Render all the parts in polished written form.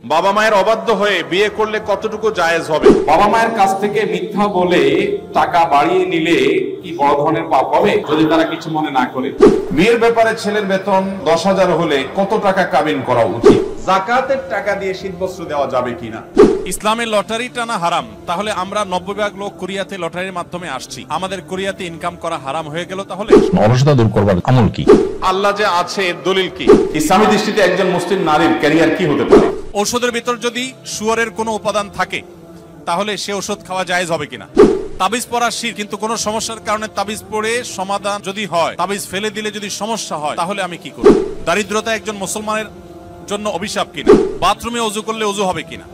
বাবা মায়ের অবাধ্য হয়ে বিয়ে করলে কতটুকু জায়েজ হবে? বাবা মায়ের কাছ থেকে মিথ্যা বলে টাকা বাড়িয়ে নিলে কি বড় ধরনের পাপ হবে যদি তারা কিছু মনে না করে? বিয়ের ব্যাপারে ছেলের বেতন 10,000 হলে কত টাকা কাবিন করা উচিত? জাকাতের টাকা দিয়ে শীতবস্ত্র দেওয়া যাবে কিনা? ইসলামে লটারি টানা হারাম, তাহলে আমরা 90% লোক কোরিয়াতে লটারির মাধ্যমে আসছি, আমাদের কোরিয়াতে ইনকাম করা হারাম হয়ে গেল। তাহলে অলসতা দূর করবার আমল কি? আল্লাহ যে আছে দলিল কি? ইসলামী দৃষ্টিতে একজন মুসলিম নারীর ক্যারিয়ার কি হতে পারে? ঔষধের ভিতর যদি শুয়োরের কোনো উপাদান থাকে তাহলে সে ওষুধ খাওয়া জায়েজ হবে কিনা? তাবিজ পড়া শিরক, কিন্তু কোনো সমস্যার কারণে তাবিজ পড়ে সমাধান যদি হয়, তাবিজ ফেলে দিলে যদি সমস্যা হয়, তাহলে আমি কি করব? দারিদ্রতা একজন মুসলমানের জন্য অভিশাপ কিনা? বাথরুমে ওযু করলে ওযু হবে কিনা?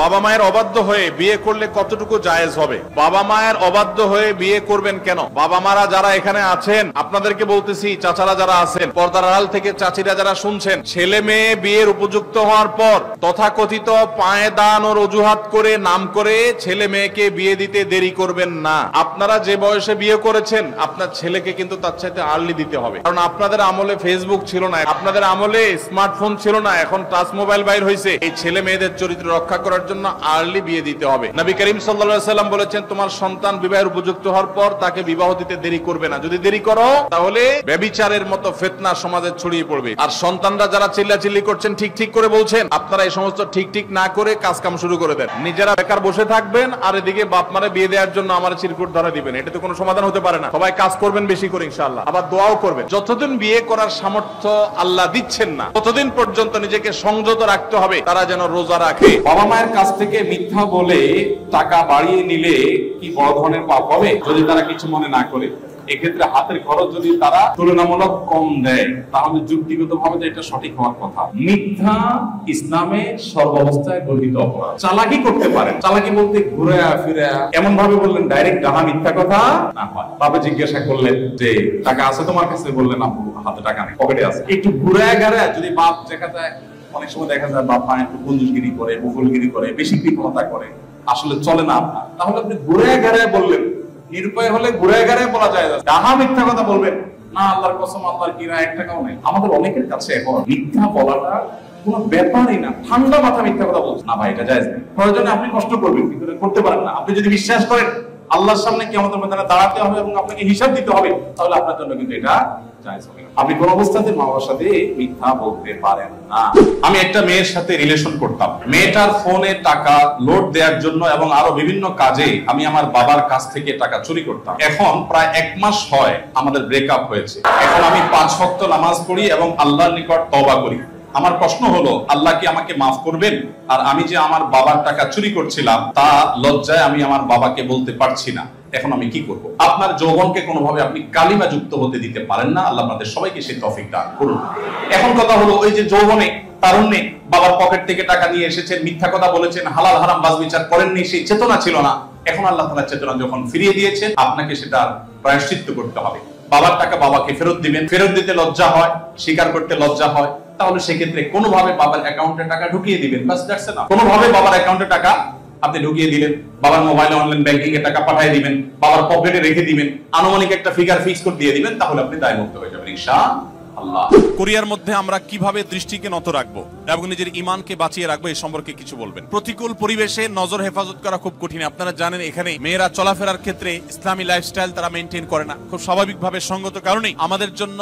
বাবা মায়ের অবাধ্য হয়ে বিয়ে করলে কতটুকু জায়েজ হবে? বাবা মায়ের অবাধ্য হয়ে বিয়ে করবেন কেন? বাবা মারা যারা এখানে আছেন, আপনাদেরকে বলতেছি, চাচারা যারা আছেন, পর্দার আড়াল থেকে চাচিরা যারা শুনছেন, ছেলে মেয়ে বিয়ের উপযুক্ত হওয়ার পর তথাকথিত পায়ে দান ও অজুহাত করে নাম করে ছেলে মেয়েকে বিয়ে দিতে দেরি করবেন না। আপনারা যে বয়সে বিয়ে করেছেন, আপনার ছেলেকে কিন্তু তার চাইতে আর্লি দিতে হবে, কারণ আপনাদের আমলে ফেসবুক ছিল না, আপনাদের আমলে স্মার্টফোন ছিল না, এখন টাচ মোবাইল বাইর হয়েছে। এই ছেলে মেয়েদের চরিত্র রক্ষা করার জন্য আর্লি বিয়ে দিতে হবে। নবী করিম সাল্লাল্লাহু আলাইহি সাল্লাম বলেছেন, তোমার সন্তান বিবাহের উপযুক্ত হওয়ার পর তাকে বিবাহ দিতে দেরি করবে না। যদি দেরি করো তাহলে ব্যভিচারের মতো ফিতনা সমাজে ছড়িয়ে পড়বে। আর সন্তানরা যারা চিল্লাচিল্লি করছেন, ঠিক ঠিক করে বলছেন, আপনারা এই সমস্ত ঠিক ঠিক না করে কাজ কাম শুরু করে দেন। নিজেরা বেকার বসে থাকবেন আর এদিকে বাপ মারে বিয়ে দেওয়ার জন্য আমার চিরকুট ধরা দিবেন। এটা তো কোনো সমাধান হতে পারে না। সবাই কাজ করবেন বেশি করে ইনশাআল্লাহ, আবার দোয়াও করবেন। যতদিন বিয়ে করার সামর্থ্য আল্লাহ দিচ্ছেন না, ততদিন পর্যন্ত নিজেকে সংযত রাখতে হবে, তারা যেন রোজা রাখে। বাবা মায়ের কাছ থেকে মিথ্যা বলে টাকা বাড়িয়ে নিলে কি বড় ধরনের পাপ হবে যদি তারা কিছু মনে না করে? এক্ষেত্রে হাতের খরচ যদি তারা তুলনামূলক কম দেয়, তাহলে যুক্তিগত ভাবে এটা সঠিক হওয়ার কথা। মিথ্যা ইসলামে সর্বাবস্থায় গর্হিত অপরাধ। চালাকি করতে পারেন, চালাকি বলতে ঘুরে ফিরে এমন ভাবে বললেন ডাইরেক্ট ডাহা মিথ্যা কথা না হয়। বাবা জিজ্ঞাসা করলেন যে টাকা আছে তোমার কাছে, বললেন আব্বু হাতে টাকা নেই, পকেটে আছে। একটু ঘুরে গেলে যদি বাপ দেখা যায়, অনেক সময় দেখা যায় বাপ মা একটু বন্ধুগিরি করে, বকুলগিরি করে, বেশি কৃপণতা করে, আসলে চলে না আপনার, তাহলে আপনি ঘুরে গেড়ে বললেন। নিরুপায় হলে ঘুরে গেড়ে বলা যায়, ডাহা মিথ্যা কথা বলবেন না, আল্লাহর কসম আল্লাহর কিনা 1 টাকাও নেই। আমাদের অনেকের কাছে এখন মিথ্যা বলাটা কোনো ব্যাপারই না, ঠান্ডা মাথা মিথ্যা কথা বলছে না, ভাই এটা জায়েজ নেই। প্রয়োজনে আপনি কষ্ট করবেন কিন্তু করতে পারেন না। আপনি যদি বিশ্বাস করেন আল্লাহর সামনে কিয়ামতের ময়দানে দাঁড়াতে হবে এবং আপনাকে হিসাব দিতে হবে, তাহলে আপনার জন্য কিন্তু এটা জায়েজ হবে না। আপনি কোন অবস্থাতে মা বাবার সাথে মিথ্যা বলতে পারেন না। আমি একটা মেয়ের সাথে রিলেশন করতাম। মেয়েটার ফোনে টাকা লোড দেওয়ার জন্য এবং আরো বিভিন্ন কাজে আমি আমার বাবার কাছ থেকে টাকা চুরি করতাম। এখন প্রায় 1 মাস হয় আমাদের ব্রেকআপ হয়েছে। এখন আমি 5 ওয়াক্ত নামাজ পড়ি এবং আল্লাহর নিকট তওবা করি। আমার প্রশ্ন হলো, আল্লাহ কি আমাকে মাফ করবেন? আর আমি যে আমার বাবার টাকা চুরি করছিলাম তা লজ্জায় আমি আমার বাবাকে বলতে পারছি না। এখন আমি কি করব? আপনার যৌবনকে কোনোভাবে আপনি কালিমা যুক্ত হতে দিতে পারেন না। আল্লাহ আপনাদের সবাইকে সেই তৌফিক দান করুন। এখন কথা হলো, ওই যে যৌবনে তারুণ্যে বাবার পকেট থেকে টাকা নিয়ে এসেছেন, মিথ্যা কথা বলেছেন, হালাল হারাম বাজ বিচার করেননি, সেই চেতনা ছিল না। এখন আল্লাহ তাআলা চেতনা যখন ফিরিয়ে দিয়েছেন, আপনাকে সেটার প্রায়শ্চিত্ত করতে হবে। বাবার টাকা বাবাকে ফেরত দিবেন। ফেরত দিতে লজ্জা হয়, স্বীকার করতে লজ্জা হয়, তাহলে সেক্ষেত্রে কোনোভাবে বাবার অ্যাকাউন্টে টাকা ঢুকিয়ে দিবেন। বাস দ্যাটস এনাফ। কোনোভাবে বাবার অ্যাকাউন্টে টাকা আপনি ঢুকিয়ে দিলেন, বাবার মোবাইলে অনলাইন ব্যাংকিং এ টাকা পাঠিয়ে দিবেন, বাবার পকেটে রেখে দিবেন, আনুমানিক একটা ফিগার ফিক্স করে দিয়ে দিবেন, তাহলে আপনি দায়মুক্ত হয়ে যাবেন ইনশাআল্লাহ। কোরিয়ার মধ্যে আমরা কিভাবে দৃষ্টিকে নত রাখবো এবং নিজের ঈমানকে বাঁচিয়ে রাখবো এই সম্পর্কে কিছু বলবেন। প্রতিকূল পরিবেশে নজর হেফাজত করা খুব কঠিন। আপনারা জানেন এখানে মেয়েরা চলাফেরার ক্ষেত্রে ইসলামী লাইফস্টাইল তারা মেনটেন করে না, খুব স্বাভাবিকভাবে সঙ্গত কারণেই আমাদের জন্য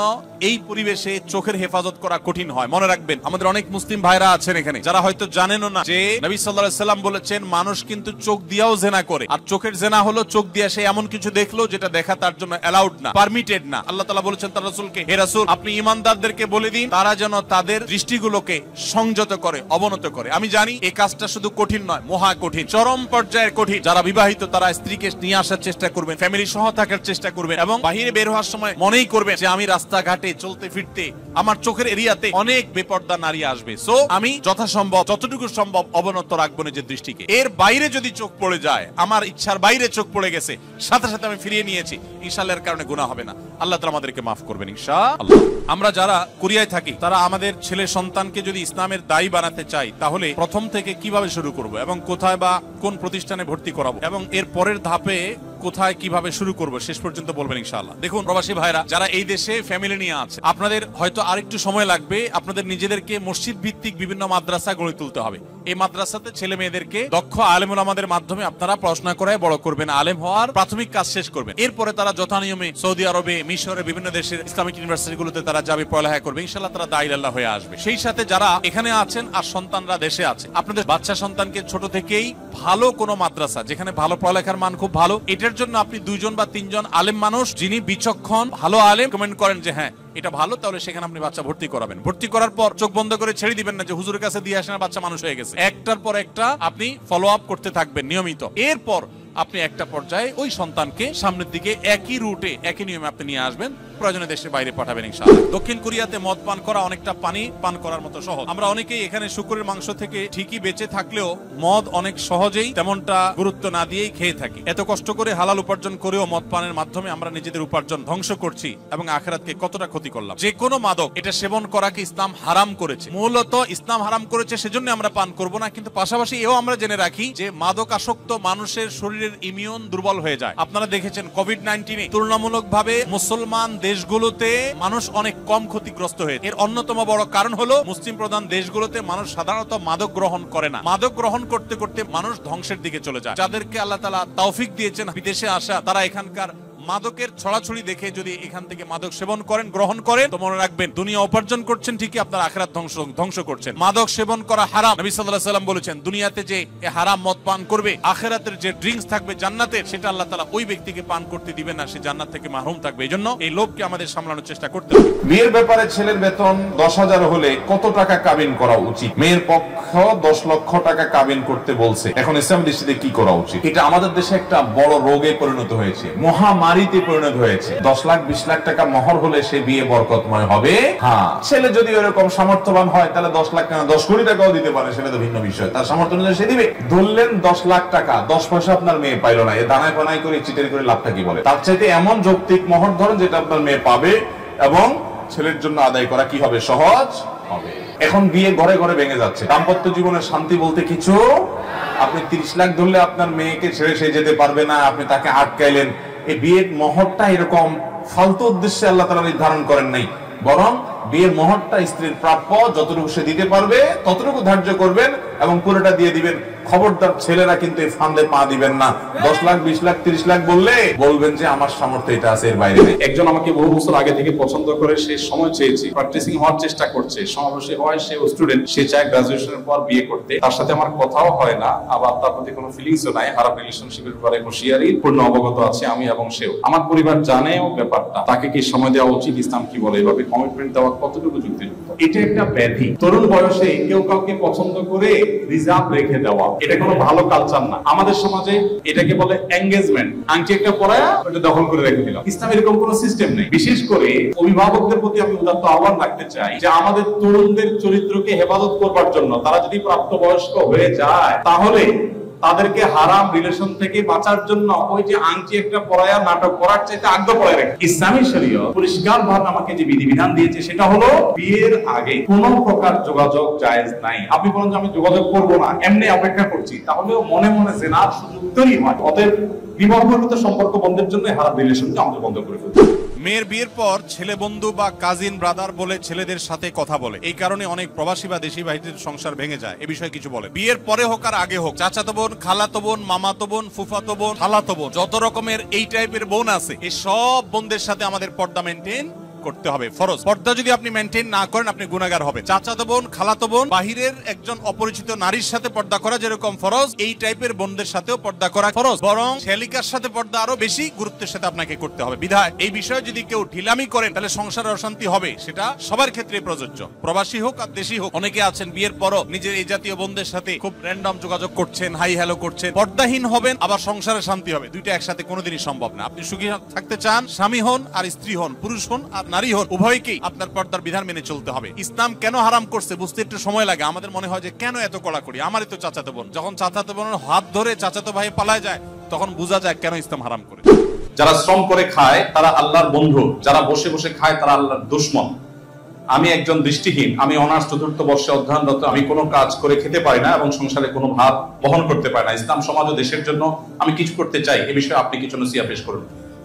এই পরিবেশে চোখের হেফাজত করা কঠিন হয়। মনে রাখবেন, আমাদের অনেক মুসলিম ভাইরা আছেন এখানে যারা হয়তো জানেনও না যে নবী সাল্লাল্লাহু আলাইহি সাল্লাম বলেছেন, মানুষ কিন্তু চোখ দিয়েও জেনা করে। আর চোখের জেনা হলো চোখ দিয়ে সে এমন কিছু দেখলো যেটা দেখা তার জন্য অ্যালাউড না, পারমিটেড না। আল্লাহ তাআলা বলেছেন তার রাসূলকে, হে রাসূল আপনি ঈমানদারদেরকে বলে দিন তারা যেন তাদের দৃষ্টিগুলোকে সংযত করে, অবনত করে। আমি জানি এই কাজটা শুধু কঠিন নয়, মহা কঠিন, চরম পর্যায়ের কঠিন। যারা বিবাহিত তারা স্ত্রীকে নিয়ে আসার চেষ্টা করবেন, ফ্যামিলি সহ থাকার চেষ্টা করবেন এবং বাহিরে বের হওয়ার সময় মনেই করবেন যে আমি রাস্তাঘাটে চলতে ফিরতে আমার চোখের এরিয়াতে অনেক বেপর্দা নারী আসবে। সো আমি যথাসম্ভব যতটুকু সম্ভব অবনত রাখবো নিজের দৃষ্টিকে। এর বাইরে যদি চোখ পড়ে যায়, আমার ইচ্ছার বাইরে চোখ পড়ে গেছে, সাথে সাথে আমি ফিরিয়ে নিয়েছি, ইনশাআল্লাহ এর কারণে গুনাহ হবে না। আল্লাহ তাআলা আমাদেরকে মাফ করবেন ইনশাআল্লাহ। আমরা যারা কোরিয়ায় থাকি তারা আমাদের ছেলে সন্তানকে যদি ইসলামের দায়ী বানাতে চাই, তাহলে প্রথম থেকে কিভাবে শুরু করব এবং কোথায় বা কোন প্রতিষ্ঠানে ভর্তি করাবো এবং এর পরের ধাপে কোথায় কিভাবে শুরু করব শেষ পর্যন্ত বলবেন ইনশাআল্লাহ। দেখুন প্রবাসী ভাইরা যারা এই দেশে ফ্যামিলি নিয়ে আছে, আপনাদের হয়তো আরেকটু সময় লাগবে। আপনাদের নিজেদেরকে মসজিদ ভিত্তিক বিভিন্ন মাদ্রাসা গড়ে তুলতে হবে। এই মাদ্রাসাতে ছেলে মেয়েদেরকে দক্ষ আলেম ওলামাদের মাধ্যমে আপনারা পড়াশোনা করায় বড় করবেন, আলেম হওয়ার প্রাথমিক কাজ শেষ করবেন। এরপরে তারা যথানিয়মে সৌদি আরবে, মিশরে, বিভিন্ন দেশের ইসলামিক ইউনিভার্সিটিগুলোতে তারা যাবে, পড়ালেখা করবে, ইনশাআল্লাহ তারা দায়ী আল্লাহ হয়ে আসবে। সেই সাথে যারা এখানে আছেন আর সন্তানরা দেশে আছে, আপনাদের বাচ্চা সন্তানকে ছোট থেকেই ভালো কোনো মাদ্রাসা যেখানে ভালো পড়ালেখার মান খুব ভালো, এটার জন্য আপনি 2 জন বা 3 জন আলেম মানুষ যিনি বিচক্ষণ ভালো আলেম কমেন্ট করেন যে হ্যাঁ এটা ভালো, তাহলে সেখানে আপনি বাচ্চা ভর্তি করাবেন। ভর্তি করার পর চোখ বন্ধ করে ছেড়ে দিবেন না যে হুজুরের কাছে দিয়ে আসেন বাচ্চা মানুষ হয়ে গেছে। একটার পর একটা আপনি ফলো আপ করতে থাকবেন নিয়মিত। এরপর আপনি একটা পর্যায়ে ওই সন্তানকে সামনের দিকে একই রুটে একই নিয়মে আপনি নিয়ে আসবেন, প্রয়োজনে দেশের বাইরে পাঠাবেন ইনশাআল্লাহ। দক্ষিণ কোরিয়াতে মদ পান করা অনেকটা পানি পান করার মতো সহজ। আমরা অনেকেই এখানে শুকরের মাংস থেকে ঠিকই বেঁচে থাকলেও মদ অনেক সহজেই তেমনটা গুরুত্ব না দিয়েই খেয়ে থাকি। এত কষ্ট করে হালাল উপার্জন করেও মদ পানের মাধ্যমে আমরা নিজেদের উপার্জন ধ্বংস করছি এবং আখিরাতকে কতটা ক্ষতি করলাম। যে কোনো মাদক এটা সেবন করাকে ইসলাম হারাম করেছে, মূলত ইসলাম হারাম করেছে, সেজন্য আমরা পান করব না। কিন্তু পাশাপাশি এও আমরা জেনে রাখি যে মাদক আসক্ত মানুষের শরীরের ইমিউন দুর্বল হয়ে যায়। আপনারা দেখেছেন কোভিড-19 তুলনামূলকভাবে মুসলমান দেশগুলোতে মানুষ অনেক কম ক্ষতিগ্রস্ত হয়েছে। এর অন্যতম বড় কারণ হলো মুসলিম প্রধান দেশগুলোতে মানুষ সাধারণত মাদক গ্রহণ করে না। মাদক গ্রহণ করতে করতে মানুষ ধ্বংসের দিকে চলে যায়। যাদেরকে আল্লাহ তাআলা তৌফিক দিয়েছেন বিদেশে আসা, তারা এখানকার মাদকের ছড়াছড়ি দেখে যদি এখান থেকে মাদক সেবন করেন, গ্রহণ করেন, তো মনে রাখবেন দুনিয়া উপার্জন করছেন ঠিকই, আপনার আখিরাত ধ্বংস করছেন। মাদক সেবন করা হারাম। নবী সাল্লাল্লাহু আলাইহি ওয়াসাল্লাম বলেছেন দুনিয়াতে যে হারাম মদ পান করবে, আখিরাতের যে ড্রিঙ্কস থাকবে জান্নাতের, সেটা আল্লাহ তাআলা ওই ব্যক্তিকে পান করতে দিবেন না, সে জান্নাত থেকে মাহরুম থাকবে। এইজন্য এই লোভকে আমাদের সামলানোর চেষ্টা করতে হবে। বিয়ের ব্যাপারে ছেলের বেতন 10,000 হলে কত টাকা কাবিন করা উচিত? মেয়ের পক্ষ 10 লক্ষ টাকা কাবিন করতে বলছে, এখন ইসলাম দৃষ্টিতে কি করা উচিত? এটা আমাদের দেশে একটা বড় রোগে পরিণত হয়েছে, মহামারীতে পরিণত হয়েছে। 10 লাখ 20 লাখ টাকা মহর হলে সে বিয়ে বরকতময় হবে। হ্যাঁ, ছেলে যদি এরকম সামর্থ্যবান হয় তাহলে 10 লাখ টাকা 10 কোটি টাকাও দিতে পারে, সেটা তো ভিন্ন বিষয়, তার সামর্থ্য অনুযায়ী সে দিবে। ধরলেন 10 লাখ টাকা, 10 পয়সা আপনার মেয়ে পাইল না, এ দানায় পানায় করে চিটারি করে লাভটা কি বলে? তার চাইতে এমন যৌক্তিক মহর ধরেন যেটা আপনার মেয়ে পাবে এবং ছেলের জন্য আদায় করা কি হবে? সহজ হবে। এখন বিয়ে ঘরে ঘরে ভেঙে যাচ্ছে, দাম্পত্য জীবনের শান্তি বলতে কিছু। আপনি 30 লাখ ধরলে আপনার মেয়েকে ছেড়ে সে যেতে পারবে না, আপনি তাকে আটকাইলেন। এই বিয়ের মহরটা এরকম ফালতু উদ্দেশ্যে আল্লাহ তাআলা নির্ধারণ করেন নাই, বরং বিয়ের মহরটা স্ত্রীর প্রাপ্য, যতটুকু সে দিতে পারবে ততটুকু ধার্য করবেন এবং পুরোটা দিয়ে দিবেন। খবরদার ছেলেরা কিন্তু এই ফান্দে পা দিবেন না। 10 লাখ 20 লাখ 30 লাখ বললে বলবেন যে আমার সামর্থ্য এটা আছে, এর বাইরে নেই। একজন আমাকে বহু বছর আগে থেকে পছন্দ করে, সে সময় চেয়েছে, প্র্যাকটিসিং হওয়ার চেষ্টা করছে, সমাবেশে হয়, সে স্টুডেন্ট, সে চায় গ্রাজুয়েশনের পর বিয়ে করতে। তার সাথে আমার কথাও হয় না, আবার তার প্রতি কোনো ফিলিংসও নাই। হারাম রিলেশনশিপের ব্যাপারে হুঁশিয়ারি পূর্ণ অবগত আছে আমি এবং সেও। আমার পরিবার জানেও ব্যাপারটা। তাকে কি সময় দেওয়া উচিত? ইসলাম কি বলে? এভাবে কমিটমেন্ট দেওয়া কতটুকু যুক্তিযুক্ত? এটা একটা ব্যাধি। তরুণ বয়সে কেউ কাউকে পছন্দ করে রিজার্ভ রেখে দেওয়া, এটা কোনো ভালো কালচার না। আমাদের সমাজে এটাকে বলে এঙ্গেজমেন্ট। আংটি একটা পরায়া ওটা দখল করে রেখে দিলাম। ইসলাম এরকম কোনো সিস্টেম নেই। বিশেষ করে অভিভাবকদের প্রতি আমি উদাত্ত আহ্বান রাখতে চাই যে আমাদের তরুণদের চরিত্রকে হেফাজত করবার জন্য তারা যদি প্রাপ্তবয়স্ক হয়ে যায়, তাহলে তাদেরকে হারাম রিলেশন থেকে বাঁচার জন্য ওই যে আংটি একটা পরায়া নাটক করার চাইতে আগ্রহ পড়ে রাখে। ইসলামী শরীয়ত পরিষ্কার ভাবে আমাকে যে বিধিবিধান দিয়েছে সেটা হলো বিয়ের আগে কোন প্রকার যোগাযোগ জায়েজ নাই। আপনি বলেন যে আমি যোগাযোগ করবো না, এমনি অপেক্ষা করছি, তাহলেও মনে মনে জেনার সুযোগ তৈরি হয়। অতএব বিবাহিত সম্পর্ক বন্ধের জন্য হারাম রিলেশনকে আমাদের বন্ধ করে ফেলতে হবে। মেয়ের বিয়ের পর ছেলে বন্ধু বা কাজিন ব্রাদার বলে ছেলেদের সাথে কথা বলে, এই কারণে অনেক প্রবাসী বা দেশি ভাইদের সংসার ভেঙে যায়। এ বিষয়ে কিছু বলে? বিয়ের পরে হোক আর আগে হোক, চাচাতো বোন, খালাতো বোন, মামাতো বোন, ফুফাতো বোন, খালাতো বোন, যত রকমের এই টাইপের বোন আছে, এই সব বোনদের সাথে আমাদের পর্দা মেনটেন করতে হবে, ফরজ। পর্দা যদি আপনি মেনটেন না করেন আপনি গুনাহগার হবেন। চাচাতো বোন, খালাতো বোন, বাহিরের একজন অপরিচিত নারীর সাথে পর্দা করা যেরকম ফরজ, এই টাইপের বোনদের সাথেও পর্দা করা ফরজ, বরং শেলিকার সাথে পর্দা আরো বেশি গুরুত্বের সাথে আপনাকে করতে হবে। বিধায় এই বিষয়ে যদি কেউ ঢিলামি করেন তাহলে সংসারে অশান্তি হবে, সেটা সবার ক্ষেত্রে প্রযোজ্য, প্রবাসী হোক আর দেশি হোক। অনেকে আছেন বিয়ের পরও নিজের এই জাতীয় বোনদের সাথে খুব র্যান্ডম যোগাযোগ করছেন, হাই হ্যালো করছেন। পর্দাহীন হবেন আবার সংসারে শান্তি হবে, দুইটা একসাথে কোনোদিনই সম্ভব না। আপনি সুখী থাকতে চান, স্বামী হন আর স্ত্রী হন, পুরুষ হন আর নারী হন, উভয়কেই আপনার পর্দার বিধান মেনে চলতে হবে। ইসলাম কেন হারাম করছে বুঝতে একটু সময় লাগে। আমাদের মনে হয় যে কেন এত কড়াকড়ি, আমারই তো চাচাতো বোন। যখন চাচাতো বোনের হাত ধরে চাচাতো ভাই পালায় যায় তখন বোঝা যায় কেন ইসলাম হারাম করে। যারা শ্রম করে খায় তারা আল্লাহর বন্ধু, যারা বসে বসে খায় তারা আল্লাহর দুশমন। আমি একজন দৃষ্টিহীন, আমি অনার্স 4র্থ বর্ষে অধ্যয়নরত, আমি কোনো কাজ করে খেতে পারি না এবং সংসারে কোনো ভাত বহন করতে পারি না, ইসলাম সমাজ ও দেশের জন্য আমি কিছু করতে চাই, এ বিষয়ে আপনি কিছু নসিহত পেশ করুন।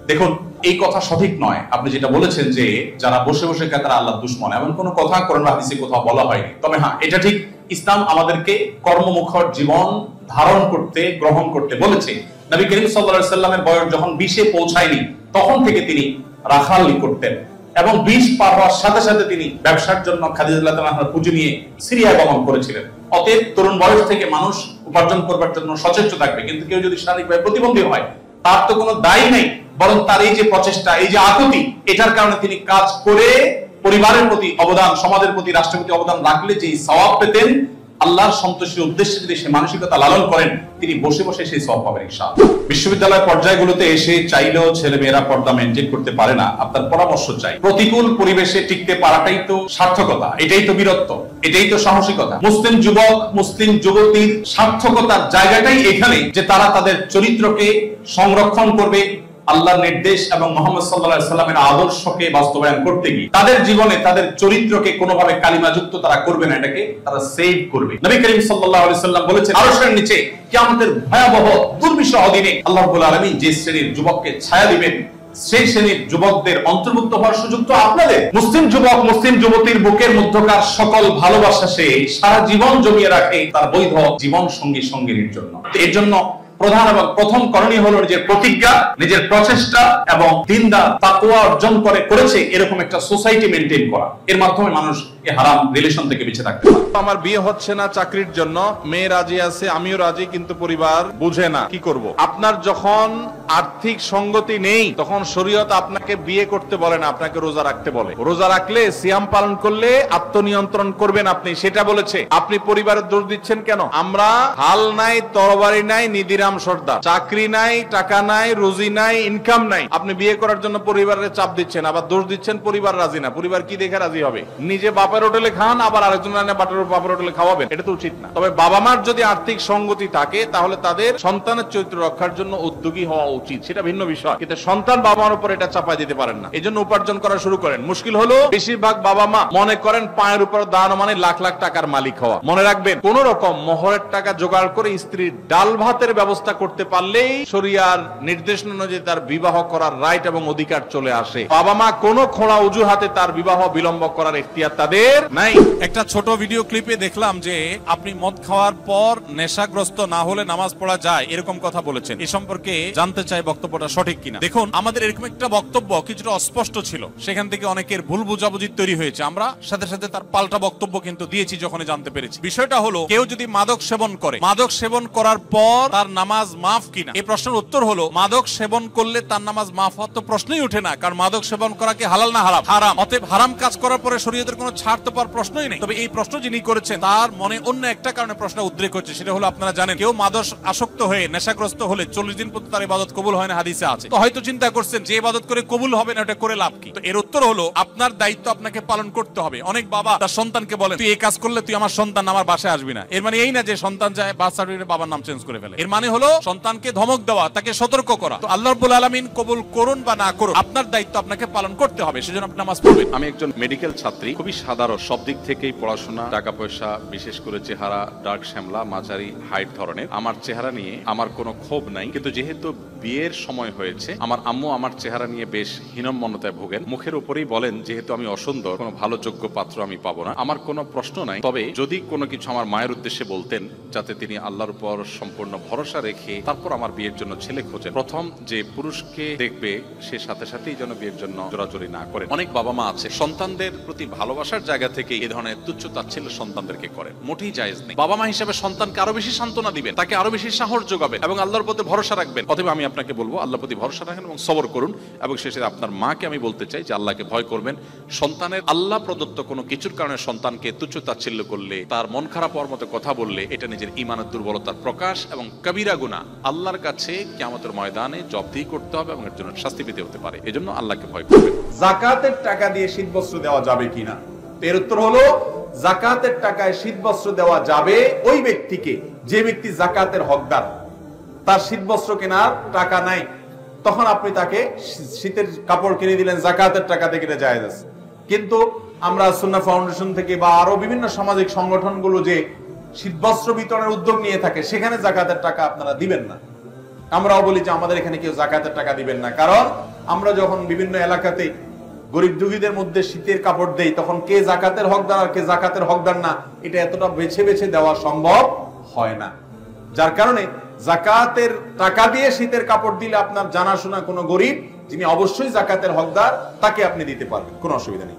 দেখুন, এই কথা সঠিক নয়। আপনি যেটা বলেছেন যে যারা বসে বসে খায় তারা আল্লাহর দুশমন, এমন কোনো কথা কোরআন হাদিসে কোথাও বলা হয়নি। তবে হ্যাঁ, এটা ঠিক, ইসলাম আমাদেরকে কর্মমুখর জীবন ধারণ করতে, গ্রহণ করতে বলেছে। নবী করিম সাল্লাল্লাহু আলাইহি সাল্লামের বয়স যখন 20-এ পৌঁছায়নি তখন থেকে তিনি রাখালি করতেন এবং 20 পার হওয়ার সাথে সাথে তিনি ব্যবসার জন্য খাদিজা রাদিয়াল্লাহু তাআলার পুঁজি নিয়ে সিরিয়া গমন করেছিলেন। অতএব তরুণ বয়স থেকে মানুষ উপার্জন করবার জন্য সচেষ্ট থাকবে, কিন্তু কেউ যদি শারীরিকভাবে প্রতিবন্ধী হয় তার তো কোনো দায়ী নেই, বরং তার এই যে প্রচেষ্টা, এই যে আকুতি, এটার কারণে তিনি কাজ করে পরিবারের প্রতি অবদান, সমাজের প্রতি, রাষ্ট্রের প্রতি অবদান রাখলে যে সওয়াব পেতেন, আল্লাহর সন্তুষ্টির উদ্দেশ্যে যদি সে মানসিকতা লালন করেন, তিনি বসে বসে সেই সওয়াব পাবেন ইনশাআল্লাহ। বিশ্ববিদ্যালয় পর্যায়গুলোতে এসে চাইলেও ছেলে মেয়েরা পর্দা মেনটেন করতে পারে না, আপনার পরামর্শ চাই। প্রতিকূল পরিবেশে টিকতে পারাটাই তো সার্থকতা, এটাই তো বীরত্ব, এটাই তো সাহসিকতা। মুসলিম যুবক, মুসলিম যুবতীর সার্থকতার জায়গাটাই এখানে যে তারা তাদের চরিত্রকে সংরক্ষণ করবে, আল্লাহর নির্দেশ এবং মুহাম্মদ সাল্লাল্লাহু আলাইহি সাল্লামের আদর্শকে বাস্তবায়ন করতে গিয়ে তাদের জীবনে তাদের চরিত্রকে কোনোভাবে কালিমাযুক্ত তারা করবে না, এটাকে তারা সেভ করবে। নবী করিম সাল্লাল্লাহু আলাইহি সাল্লাম বলেছেন, আরশের নিচে কিয়ামতের ভয়াবহ দুর্বিষহ দিনে আল্লাহ রাব্বুল আলামিন যে শ্রেণীর যুবককে ছায়া দিবেন, সেই শ্রেণীর যুবকদের অন্তর্ভুক্ত হওয়ার সুযোগ তো আপনাদের। মুসলিম যুবক, মুসলিম যুবতীর বুকের মধ্যকার সকল ভালোবাসা সে সারা জীবন জমিয়ে রাখে তার বৈধ জীবন সঙ্গীর জন্য। এর জন্য প্রধান এবং প্রথম করণীয় হলো নিজের প্রতিজ্ঞা, নিজের প্রচেষ্টা এবং দিনদার তাকওয়া অর্জন করেছে এরকম একটা সোসাইটি মেনটেন করা। এর মাধ্যমে মানুষ এই হারাম রিলেশন থেকে বেঁচে থাকতে পারে। আমার বিয়ে হচ্ছে না চাকরির জন্য, মেয়ে রাজি আছে, আমিও রাজি, কিন্তু পরিবার বুঝে না, কি করব? আপনার যখন আর্থিক সঙ্গতি নেই তখন শরীয়ত আপনাকে বিয়ে করতে বলে না, আপনাকে রোজা রাখতে বলে। রোজা রাখলে, সিয়াম পালন করলে আত্মনিয়ন্ত্রণ করবেন আপনি, সেটা বলেছে। আপনি পরিবারের দোষ দিচ্ছেন কেন? আমরা হাল নাই, তরবারি নাই, নিদিরাম সর্দার, চাকরি নাই, টাকা নাই, রুজি নাই, ইনকাম নাই, আপনি বিয়ে করার জন্য পরিবারের চাপ দিচ্ছেন, আবার দোষ দিচ্ছেন পরিবার রাজি না। পরিবার কি দেখে রাজি হবে? নিজে বাপের হোটেলে খান, আবার আরেকজন বাপের হোটেলে খাওয়াবেন, এটা তো উচিত না। তবে বাবা মার যদি আর্থিক সঙ্গতি থাকে তাহলে তাদের সন্তানের চরিত্র রক্ষার জন্য উদ্যোগী হওয়া উচিত, সেটা ভিন্ন বিষয়। কিন্তু সন্তান বাবা মার উপর এটা চাপাই দিতে পারেন না। এই জন্য উপার্জন করা শুরু করেন। মুশকিল হলো বেশিরভাগ বাবা মা মনে করেন পায়ের উপর দাঁড়ানো মানে লাখ লাখ টাকার মালিক হওয়া। মনে রাখবেন, কোন রকম মোহরের টাকা জোগাড় করে স্ত্রীর ডাল ভাতের ব্যবস্থা করতে পারলেই শরিয়ার নির্দেশনা অনুযায়ী তার বিবাহ করার রাইট এবং অধিকার চলে আসে। বাবা মা কোনো খোঁড়া অজুহাতে তার বিবাহ বিলম্ব করার এখতিয়ার তাদের নাই। একটা ছোট ভিডিও ক্লিপে দেখলাম যে আপনি মদ খাওয়ার পর নেশাগ্রস্ত না হলে নামাজ পড়া যায়, এরকম কথা বলেছেন। এ সম্পর্কে জানতে চাই বক্তব্যটা সঠিক কিনা। দেখুন, আমাদের এরকম একটা বক্তব্য কিছুটা অস্পষ্ট ছিল, সেখান থেকে অনেকের ভুল বুঝাবুঝি তৈরি হয়েছে। আমরা সাথে সাথে তার পাল্টা বক্তব্য কিন্তু দিয়েছি যখন জানতে পেরেছি। বিষয়টা হলো, কেউ যদি মাদক সেবন করে, মাদক সেবন করার পর তার নামাজ মাফ কিনা? এই প্রশ্নের উত্তর হলো, মাদক সেবন করলে তার নামাজ মাফ হওয়ার তো প্রশ্নই ওঠে না, কারণ মাদক সেবন করা কি হালাল না হারাম? হারাম। অতএব হারাম কাজ করার পরে শরীয়তের কোনো ছাড় তো পাওয়ার প্রশ্নই নেই। তবে এই প্রশ্ন যিনি করেছেন তার মনে অন্য একটা কারণে প্রশ্ন উদ্রেক হচ্ছে, সেটা হলো আপনারা জানেন, কেউ মাদক আসক্ত হয়ে নেশাগ্রস্ত হলে 40 দিন পর্যন্ত তার ইবাদত কবুল হয় না, হাদিসে আছে। তো হয়তো চিন্তা করছেন যে ইবাদত করে কবুল হবে না, ওটা করে লাভ কি? তো এর উত্তর হলো, আপনার দায়িত্ব আপনাকে পালন করতে হবে। অনেক বাবা তার সন্তানকে বলেন, তুই এই কাজ করলে তুই আমার সন্তান আমার বাসায় আসবি না। এর মানে এই না যে সন্তান যায় বার্থ সার্টিফিকেটে বাবার নাম চেঞ্জ করে ফেলে। এর মানে হলো সন্তানকে ধমক দেওয়া, তাকে সতর্ক করা। তো আল্লাহ রাব্বুল আলামিন কবুল করুন বা না করুন, আপনার দায়িত্ব আপনাকে পালন করতে হবে, সেজন্য আপনি নামাজ পড়বেন। আমি একজন মেডিকেল ছাত্রী, খুবই সাধারণ, সব দিক থেকেই পড়াশোনা, টাকা পয়সা, বিশেষ করে চেহারা ডার্ক শ্যামলা, মাঝারি হাইট ধরনের। আমার চেহারা নিয়ে আমার কোনো ক্ষোভ নাই, কিন্তু যেহেতু বিয়ের সময় হয়েছে, আমার আম্মু আমার চেহারা নিয়ে বেশ হীনম্মন্যতায় ভোগেন। মুখের উপরেই বলেন যেহেতু আমি অসুন্দর, কোনো ভালো যোগ্য পাত্র আমি পাবো না। আমার কোনো প্রশ্ন নাই, তবে যদি কোনো কিছু আমার মায়ের উদ্দেশ্যে বলতেন, যাতে তিনি আল্লাহর উপর সম্পূর্ণ ভরসা রেখে তারপর আমার বিয়ের জন্য ছেলে খোঁজেন। প্রথম যে পুরুষকে দেখবে সে সাথে সাথেই যেন বিয়ের জন্য জোরাজোরি না করে। অনেক বাবা মা আছে সন্তানদের প্রতি ভালোবাসার জায়গা থেকে এই ধরনের তুচ্ছ তাচ্ছিল্য সন্তানদেরকে করে, মোটেই জায়েজ নেই। বাবা মা হিসেবে সন্তানকে আরো বেশি সান্ত্বনা দিবেন, তাকে আরো বেশি সাহস যোগাবেন এবং আল্লাহর প্রতি ভরসা রাখবেন। অতএব আমি আপনাকে বলবো, আল্লাহর প্রতি ভরসা রাখেন এবং সবর করুন। এবং শেষে আপনার মাকে আমি বলতে চাই যে আল্লাহকে ভয় করবেন। সন্তানের আল্লাহ প্রদত্ত কোনো কিছুর কারণে সন্তানকে তুচ্ছ তাচ্ছিল্য করলে, তার মন খারাপ হওয়ার মতো কথা বললে, এটা নিজের ঈমানের দুর্বলতার প্রকাশ এবং কবিরা গুনাহ। আল্লাহর কাছে কিয়ামতের ময়দানে জবাবদিহি করতে হবে এবং এর জন্য শাস্তি পেতে হতে পারে। এজন্য আল্লাহকে ভয় করবেন। যাকাতের টাকা দিয়ে শীতবস্ত্র দেওয়া যাবে কিনা? এর উত্তর হলো, যাকাতের টাকায় শীতবস্ত্র দেওয়া যাবে ওই ব্যক্তিকে যে ব্যক্তি যাকাতের হকদার। তার শীতবস্ত্র কেনার টাকা নাই, তখন আপনি তাকে শীতের কাপড় কিনে দিলেন, যাকাতের টাকা থেকে এটা জায়েজ আছে। কিন্তু আমরা সুন্নাহ ফাউন্ডেশন থেকে বা আরো বিভিন্ন সামাজিক সংগঠনগুলো যে শীতবস্ত্র বিতরণের উদ্যোগ নিয়ে থাকে, সেখানে যাকাতের টাকা আপনারা দিবেন না। আমরাও বলি যে আমাদের এখানে কেউ যাকাতের টাকা দিবেন না, কারণ আমরা যখন বিভিন্ন এলাকাতে গরিব দুঃখীদের মধ্যে শীতের কাপড় দেই, তখন কে যাকাতের হকদার আর কে যাকাতের হকদার না, এটা এতটা বেছে বেছে দেওয়া সম্ভব হয় না। যার কারণে যাকাতের টাকা দিয়ে শীতের কাপড় দিলে আপনার জানাশোনা কোনো গরিব যিনি অবশ্যই যাকাতের হকদার, তাকে আপনি দিতে পারবেন, কোনো অসুবিধা নেই।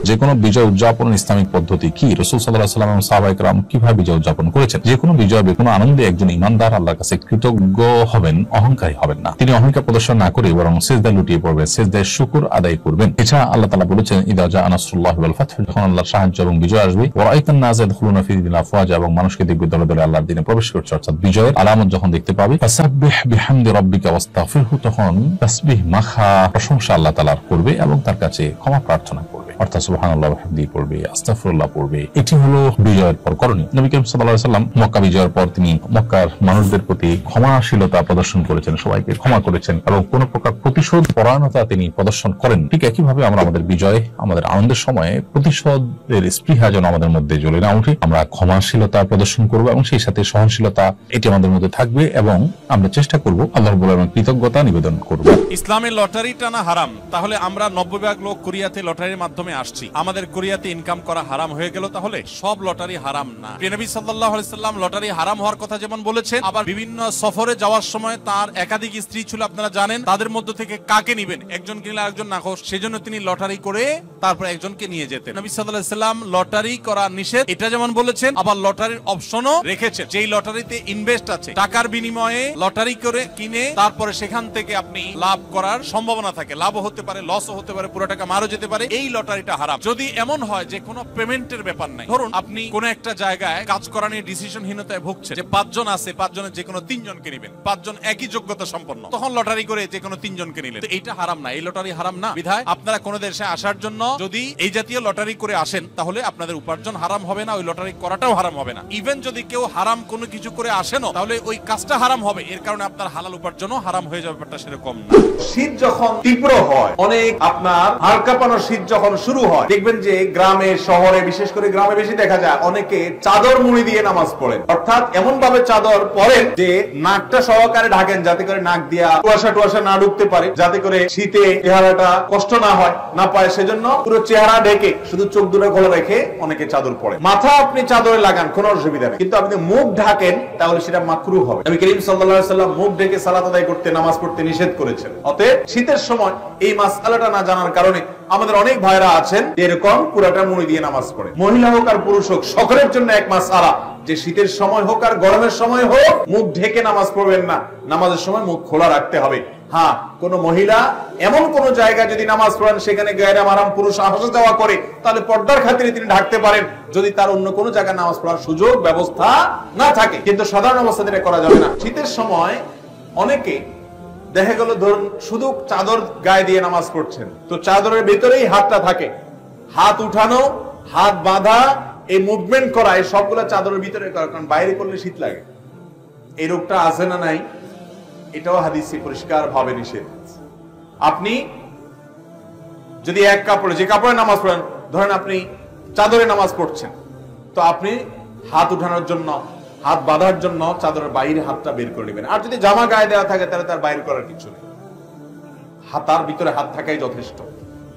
যে কোনো বিজয় উদযাপনের ইসলামিক পদ্ধতি কি? রাসূল সাল্লাল্লাহু আলাইহি ওয়াসাল্লাম এবং সাহাবায়ে কেরাম কিভাবে বিজয় উদযাপন করেছেন? যে কোনো বিজয়, যে কোনো আনন্দে একজন ঈমানদার আল্লাহর কাছে কৃতজ্ঞ হবেন, অহংকারী হবেন না। তিনি অহংকার প্রদর্শন না করে বরং সিজদা লুটিয়ে পড়বেন, সিজদায় শুকর আদায় করবেন। এছাড়া আল্লাহ তাআলা বলেছেন, ইদা জাআ নাসরুল্লাহি ওয়াল ফাতহু, যখন আল্লাহর সাহায্য এবং বিজয় আসবে, ওয়া রাআইতান নাস ইয়াদখুলুনা ফি দীনিল্লাহি আফওয়াজা, এবং মানুষকে দেখবে দলে দলে আল্লাহর দ্বীনে প্রবেশ করছে, অর্থাৎ বিজয়ের আলামত যখন দেখতে পাবে। ফাসাব্বিহ বিহামদি রাব্বিকা ওয়াস্তাগফিরহু, তখন তাসবিহ মাখা প্রশংসা আল্লাহ তাআলার করবে এবং তার কাছে ক্ষমা প্রার্থনা করবে, অর্থাৎ সুবহানাল্লাহ ওয়া বিহামদিহি পড়বে, আস্তাগফিরুল্লাহ পড়বে। এটি হলো বিজয়ের পর করণীয়। নবী করিম সাল্লাল্লাহু আলাইহি ওয়াসাল্লাম মক্কা বিজয়ের পর তিনি মক্কার মানুষদের প্রতি ক্ষমাশীলতা প্রদর্শন করেছেন, সবাইকে ক্ষমা করেছেন এবং কোন প্রকার প্রতিশোধ পরায়ণতা তিনি প্রদর্শন করেন। ঠিক একইভাবে আমরা আমাদের বিজয়, আমাদের আনন্দের সময়ে প্রতিশোধের স্পৃহা যেন আমাদের মধ্যে জ্বলে না উঠে, আমরা ক্ষমাশীলতা প্রদর্শন করব এবং সেই সাথে সহনশীলতা এটি আমাদের মধ্যে থাকবে এবং আমরা চেষ্টা করব আল্লাহ রাব্বুল আলামিনের কৃতজ্ঞতা নিবেদন করব। ইসলামের লটারি টানা হারাম, তাহলে আমরা 90% লোক কোরিয়াতে লটারির মাধ্যমে আসছি, আমাদের কোরিয়াতে ইনকাম করা হারাম হয়ে গেল, তাহলে সব লটারি হারাম না। নবী সাল্লাল্লাহু আলাইহি সাল্লাম লটারি হারাম হওয়ার কথা যেমন বলেছেন, আবার বিভিন্ন সফরে যাওয়ার সময় তার একাধিক স্ত্রী ছিল, আপনারা জানেন, তাদের মধ্যে থেকে কাকে নিবেন, একজন কিনলে আরেকজন নাখোশ, সেজন্য তিনি লটারি করে তারপর একজনকে নিয়ে যেতেন। নবী সাল্লাল্লাহু আলাইহি সাল্লাম লটারি করা নিষেধ এটা যেমন বলেছেন, আবার লটারির অপশনও রেখেছেন, যেই লটারিতে ইনভেস্ট আছে, টাকার বিনিময়ে লটারি করে কিনে তারপরে সেখান থেকে আপনি লাভ করার সম্ভাবনা থাকে, লাভও হতে পারে, লসও হতে পারে, পুরো টাকা মারও যেতে পারে, এই লটারিটা হারাম। যদি এমন হয় যে কোনো পেমেন্টের ব্যাপার নাই, ধরুন আপনি কোন একটা জায়গায় কাজ করা নিয়ে ডিসিশনহীনতায় ভুগছেন, যে 5 জন আছে, 5 জনের যে কোনো 3 জনকে নেবেন, 5 জন একই যোগ্যতা সম্পন্ন, তখন লটারি করে যে কোনো 3 জনকে নিলেন, তো এইটা হারাম না, এই লটারি হারাম না। বিধায় আপনারা কোন দেশে আসার জন্য যদি এই জাতীয় লটারি করে আসেন, তাহলে আপনাদের উপার্জন হারাম হবে না, ওই লটারি করাটাও হারাম হবে না। ইভেন যদি কেউ হারাম কোনো কিছু করে আসেন, তাহলে ওই কাজটা হারাম হবে, এর কারণে আপনার হালাল উপার্জনও হারাম হয়ে যাবে, ব্যাপারটা সেরকম না। শীত যখন তীব্র হয়, অনেক আপনার হাড় কাঁপানো শীত যখন শুরু হয়, দেখবেন যে গ্রামে শহরে, বিশেষ করে গ্রামে বেশি দেখা যায়, অনেকে চাদর মুড়ি দিয়ে নামাজ পড়েন, অর্থাৎ এমন ভাবে চাদর পরেন যে নাকটা সহকারে ঢাকেন, যাতে করে নাক দিয়া কুয়াশা না ঢুকতে পারে, যাতে করে শীতে চেহারাটা কষ্ট না হয়, না পায়, সেজন্য পুরো চেহারা ঢেকে শুধু চোখ দুটো খোলা রেখে অনেকে চাদর পরে। মাথা আপনি চাদরে লাগান, কোনো অসুবিধা নেই, কিন্তু আপনি মুখ ঢাকেন, তাহলে সেটা মাকরুহ হবে। নবী করিম সাল্লাল্লাহু আলাইহি ওয়াসাল্লাম মুখ ঢেকে সালাত আদায় করতে, নামাজ পড়তে নিষেধ করেছেন। অতএব শীতের সময় এই মাসআলাটা না জানার কারণে আমাদের অনেক ভাইরা আছেন এরকম পুরাটা মুড়ি দিয়ে নামাজ পড়ে। মহিলা হোক আর পুরুষ হোক, সকলের জন্য এক মাসআলা যে শীতের সময় হোক আর গরমের সময় হোক, মুখ ঢেকে নামাজ পড়বেন না, নামাজের সময় মুখ খোলা রাখতে হবে। হ্যাঁ, কোন মহিলা এমন কোন জায়গায় যদি নামাজ পড়েন সেখানে গায়রে মাহরাম পুরুষ আসা যাওয়া করে, তাহলে পর্দার খাতিরে তিনি ঢাকতে পারেন, যদি তার অন্য কোন জায়গায় নামাজ পড়ার সুযোগ ব্যবস্থা না থাকে, কিন্তু সাধারণ অবস্থাতে এটা করা যাবে না। শীতের সময় অনেকে দেখা গেল ধরুন শুধু চাদর গায়ে দিয়ে নামাজ পড়ছেন, তো চাদরের ভিতরেই হাতটা থাকে, হাত উঠানো, হাত বাঁধা, এই মুভমেন্ট করা, এই সবগুলো চাদরের ভিতরে করা, কারণ বাইরে করলে শীত লাগে। এই রোগটা আছে না নাই, এটাও হাদিসে পরিষ্কার ভাবে নিষেধ। আপনি যদি এক কাপড়ে, যে কাপড়ে নামাজ পড়েন, ধরেন আপনি চাদরে নামাজ পড়ছেন, তো আপনি হাত উঠানোর জন্য, হাত বাঁধার জন্য চাদরের বাইরে হাতটা বের করে নেবেন। আর যদি জামা গায়ে দেওয়া থাকে তাহলে তার বাইরে করার কিছু নেই, হাতার ভিতরে হাত থাকাই যথেষ্ট।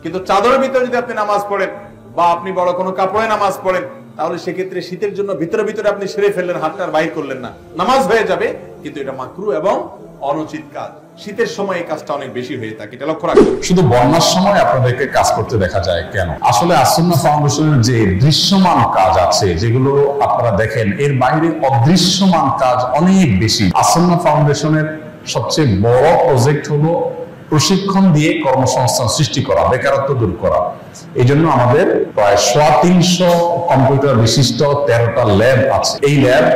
কিন্তু চাদরের ভিতরে যদি আপনি নামাজ পড়েন বা আপনি বড় কোনো কাপড়ে নামাজ পড়েন, তাহলে সেক্ষেত্রে শীতের জন্য ভিতরে ভিতরে আপনি সেরে ফেললেন, হাতটা বাইর করলেন না, নামাজ হয়ে যাবে, কিন্তু এটা মাকরুহ এবং অনুচিত কাজ। শীতের সময় এই কাজটা অনেক বেশি হয়ে থাকে, এটা লক্ষ্য রাখবেন। শুধু বন্যার সময় আপনাদেরকে কাজ করতে দেখা যায় কেন? আসলে আসুন্নাহ ফাউন্ডেশনের যে দৃশ্যমান কাজ আছে, যেগুলো আপনারা দেখেন, এর বাইরে অদৃশ্যমান কাজ অনেক বেশি। আসুন্নাহ ফাউন্ডেশনের সবচেয়ে বড় প্রজেক্ট হলো প্রশিক্ষণ দিয়ে কর্মসংস্থান সৃষ্টি করা, বেকারত্ব দূর করা। এই জন্য আমাদের প্রায় 350 কম্পিউটার বিশিষ্ট 13টা ল্যাব আছে। এই ল্যাব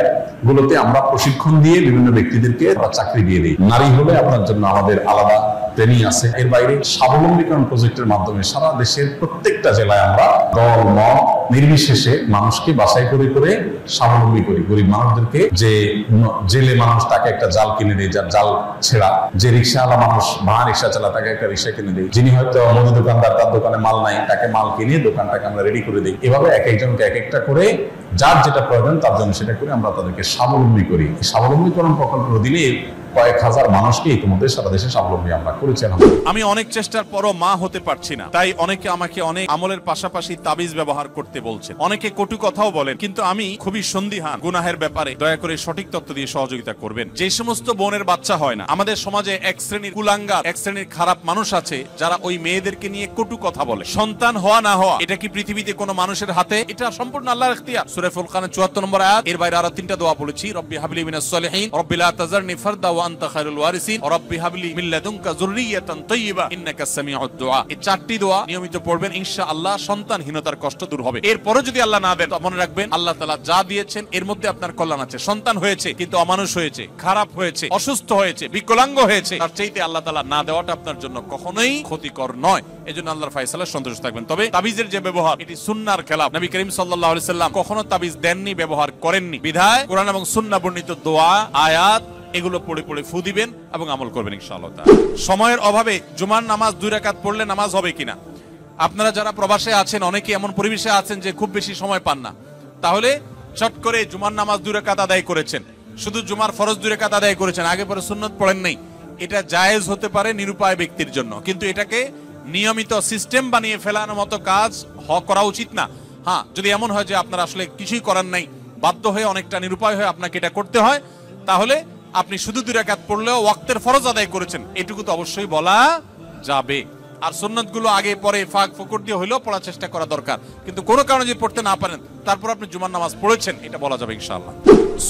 গুলোতে আমরা প্রশিক্ষণ দিয়ে বিভিন্ন ব্যক্তিদেরকে চাকরি দিয়ে দিই। নারী হলে আপনার জন্য আমাদের আলাদা ট্রেনিং আছে। এর বাইরে স্বাবলম্বীকরণ প্রজেক্টের মাধ্যমে সারা দেশের প্রত্যেকটা জেলায় আমরা দল মত নির্বিশেষে মানুষকে বাছাই করে করে স্বাবলম্বী করি। গরিব মানুষদেরকে, যে জেলে মানুষ তাকে একটা জাল কিনে দেয়, যার জাল ছেঁড়া, যে রিক্সাওয়ালা মানুষ ভাড়া রিক্সা চালা তাকে একটা রিক্সা কিনে দেয়, যিনি হয়তো মুদি দোকানদার, তার দোকানে মাল নাই, তাকে মাল কিনে দোকানটাকে আমরা রেডি করে দিই। এভাবে এক একজনকে এক একটা করে যার যেটা প্রয়োজন তার জন্য সেটা করে আমরা তাদেরকে স্বাবলম্বী করি। স্বাবলম্বীকরণ প্রকল্প দিলে কয়েক হাজার মানুষকে ইতিমধ্যে সারা দেশে স্বাবলম্বী আমরা করেছি। আমি অনেক চেষ্টার পরও মা হতে পারছি না, তাই অনেকে আমাকে অনেক আমলের পাশাপাশি তাবিজ ব্যবহার করতে বলছেন, অনেকে কটু কথাও বলেন, কিন্তু আমি খুবই সন্দিহান গুনাহের ব্যাপারে। দয়া করে সঠিক তথ্য দিয়ে সহযোগিতা করবেন। যে সমস্ত বোনের বাচ্চা হয় না, আমাদের সমাজে এক শ্রেণীর কুলাঙ্গার, এক শ্রেণীর খারাপ মানুষ আছে যারা ওই মেয়েদেরকে নিয়ে কটু কথা বলে। সন্তান হওয়া না হওয়া এটা কি পৃথিবীতে কোনো মানুষের হাতে? এটা সম্পূর্ণ আল্লাহর ইখতিয়ার। সূরা ফুরকানের 74 নম্বর আয়াত। এর বাইরে আরো 3টা দোয়া বলেছি, রব্বি হাবলি মিনাস সলিহিন, রব্বি লা তাযারনি ফারদা ওয়া আনতা খায়রুল ওয়ারিসিন, রব্বি হাবলি মিন লাদুনকা যুররিয়াতান তাইয়্যিবা ইন্নাকাস সামিউদ দুআ। এই 4টি দোয়া নিয়মিত পড়বেন, ইনশাআল্লাহ সন্তানহীনতার কষ্ট দূর হবে। এরপরে যদি আল্লাহ না দেন, মনে রাখবেন আল্লাহ তাআলা যা দিয়েছেন এর মধ্যে আপনার কল্যাণ আছে। সন্তান হয়েছে কিন্তু অমানুষ হয়েছে, খারাপ হয়েছে, অসুস্থ হয়েছে, বিকলাঙ্গ হয়েছে, তার চাইতে আল্লাহ তাআলা না দেওয়াটা আপনার জন্য কখনোই ক্ষতিকর নয়। এজন্য আল্লাহর ফয়সালায় সন্তুষ্ট থাকবেন। তবে তাবিজের যে ব্যবহার, এটি সুন্নাহর খেলাফ। নবী করিম সাল্লাল্লাহু আলাইহি সাল্লাম কখনো তাবিজ দেননি, ব্যবহার করেননি। বিধায় কোরআন এবং সুন্নাহ বর্ণিত দোয়া, আয়াত এগুলো পড়ে পড়ে ফু দিবেন এবং আমল করবেন ইনশাআল্লাহ তাআলা। সময়ের অভাবে জুমার নামাজ 2 রাকাত পড়লে নামাজ হবে কিনা? আপনারা যারা প্রবাসে আছেন, অনেকে এমন পরিবেশে আছেন যে খুব বেশি সময় পান না, তাহলে চট করে জুমার নামাজ 2 রাকাত আদায় করেছেন, শুধু জুমার ফরজ 2 রাকাত আদায় করেছেন, আগে পরে সুন্নাত পড়েন নাই। এটা জায়েজ হতে পারে নিরুপায় ব্যক্তির জন্য, কিন্তু এটাকে নিয়মিত সিস্টেম বানিয়ে ফেলানোর মতো কাজ করা উচিত না। হ্যাঁ, যদি এমন হয় যে আপনার আসলে কিছুই করার নাই, বাধ্য হয়ে অনেকটা নিরুপায় হয়ে আপনাকে এটা করতে হয়, তাহলে আপনি শুধু 2 রাকাত পড়লেও ওয়াক্তের ফরজ আদায় করেছেন, এটুকু তো অবশ্যই বলা যাবে। আর সুন্নাতগুলো আগে পরে ফাঁক ফোকর দিয়ে হইলেও পড়ার চেষ্টা করা দরকার, কিন্তু কোনো কারণে যদি পড়তে না পারেন তারপর আপনি জুমার নামাজ পড়েছেন, এটা বলা যাবে ইনশাআল্লাহ।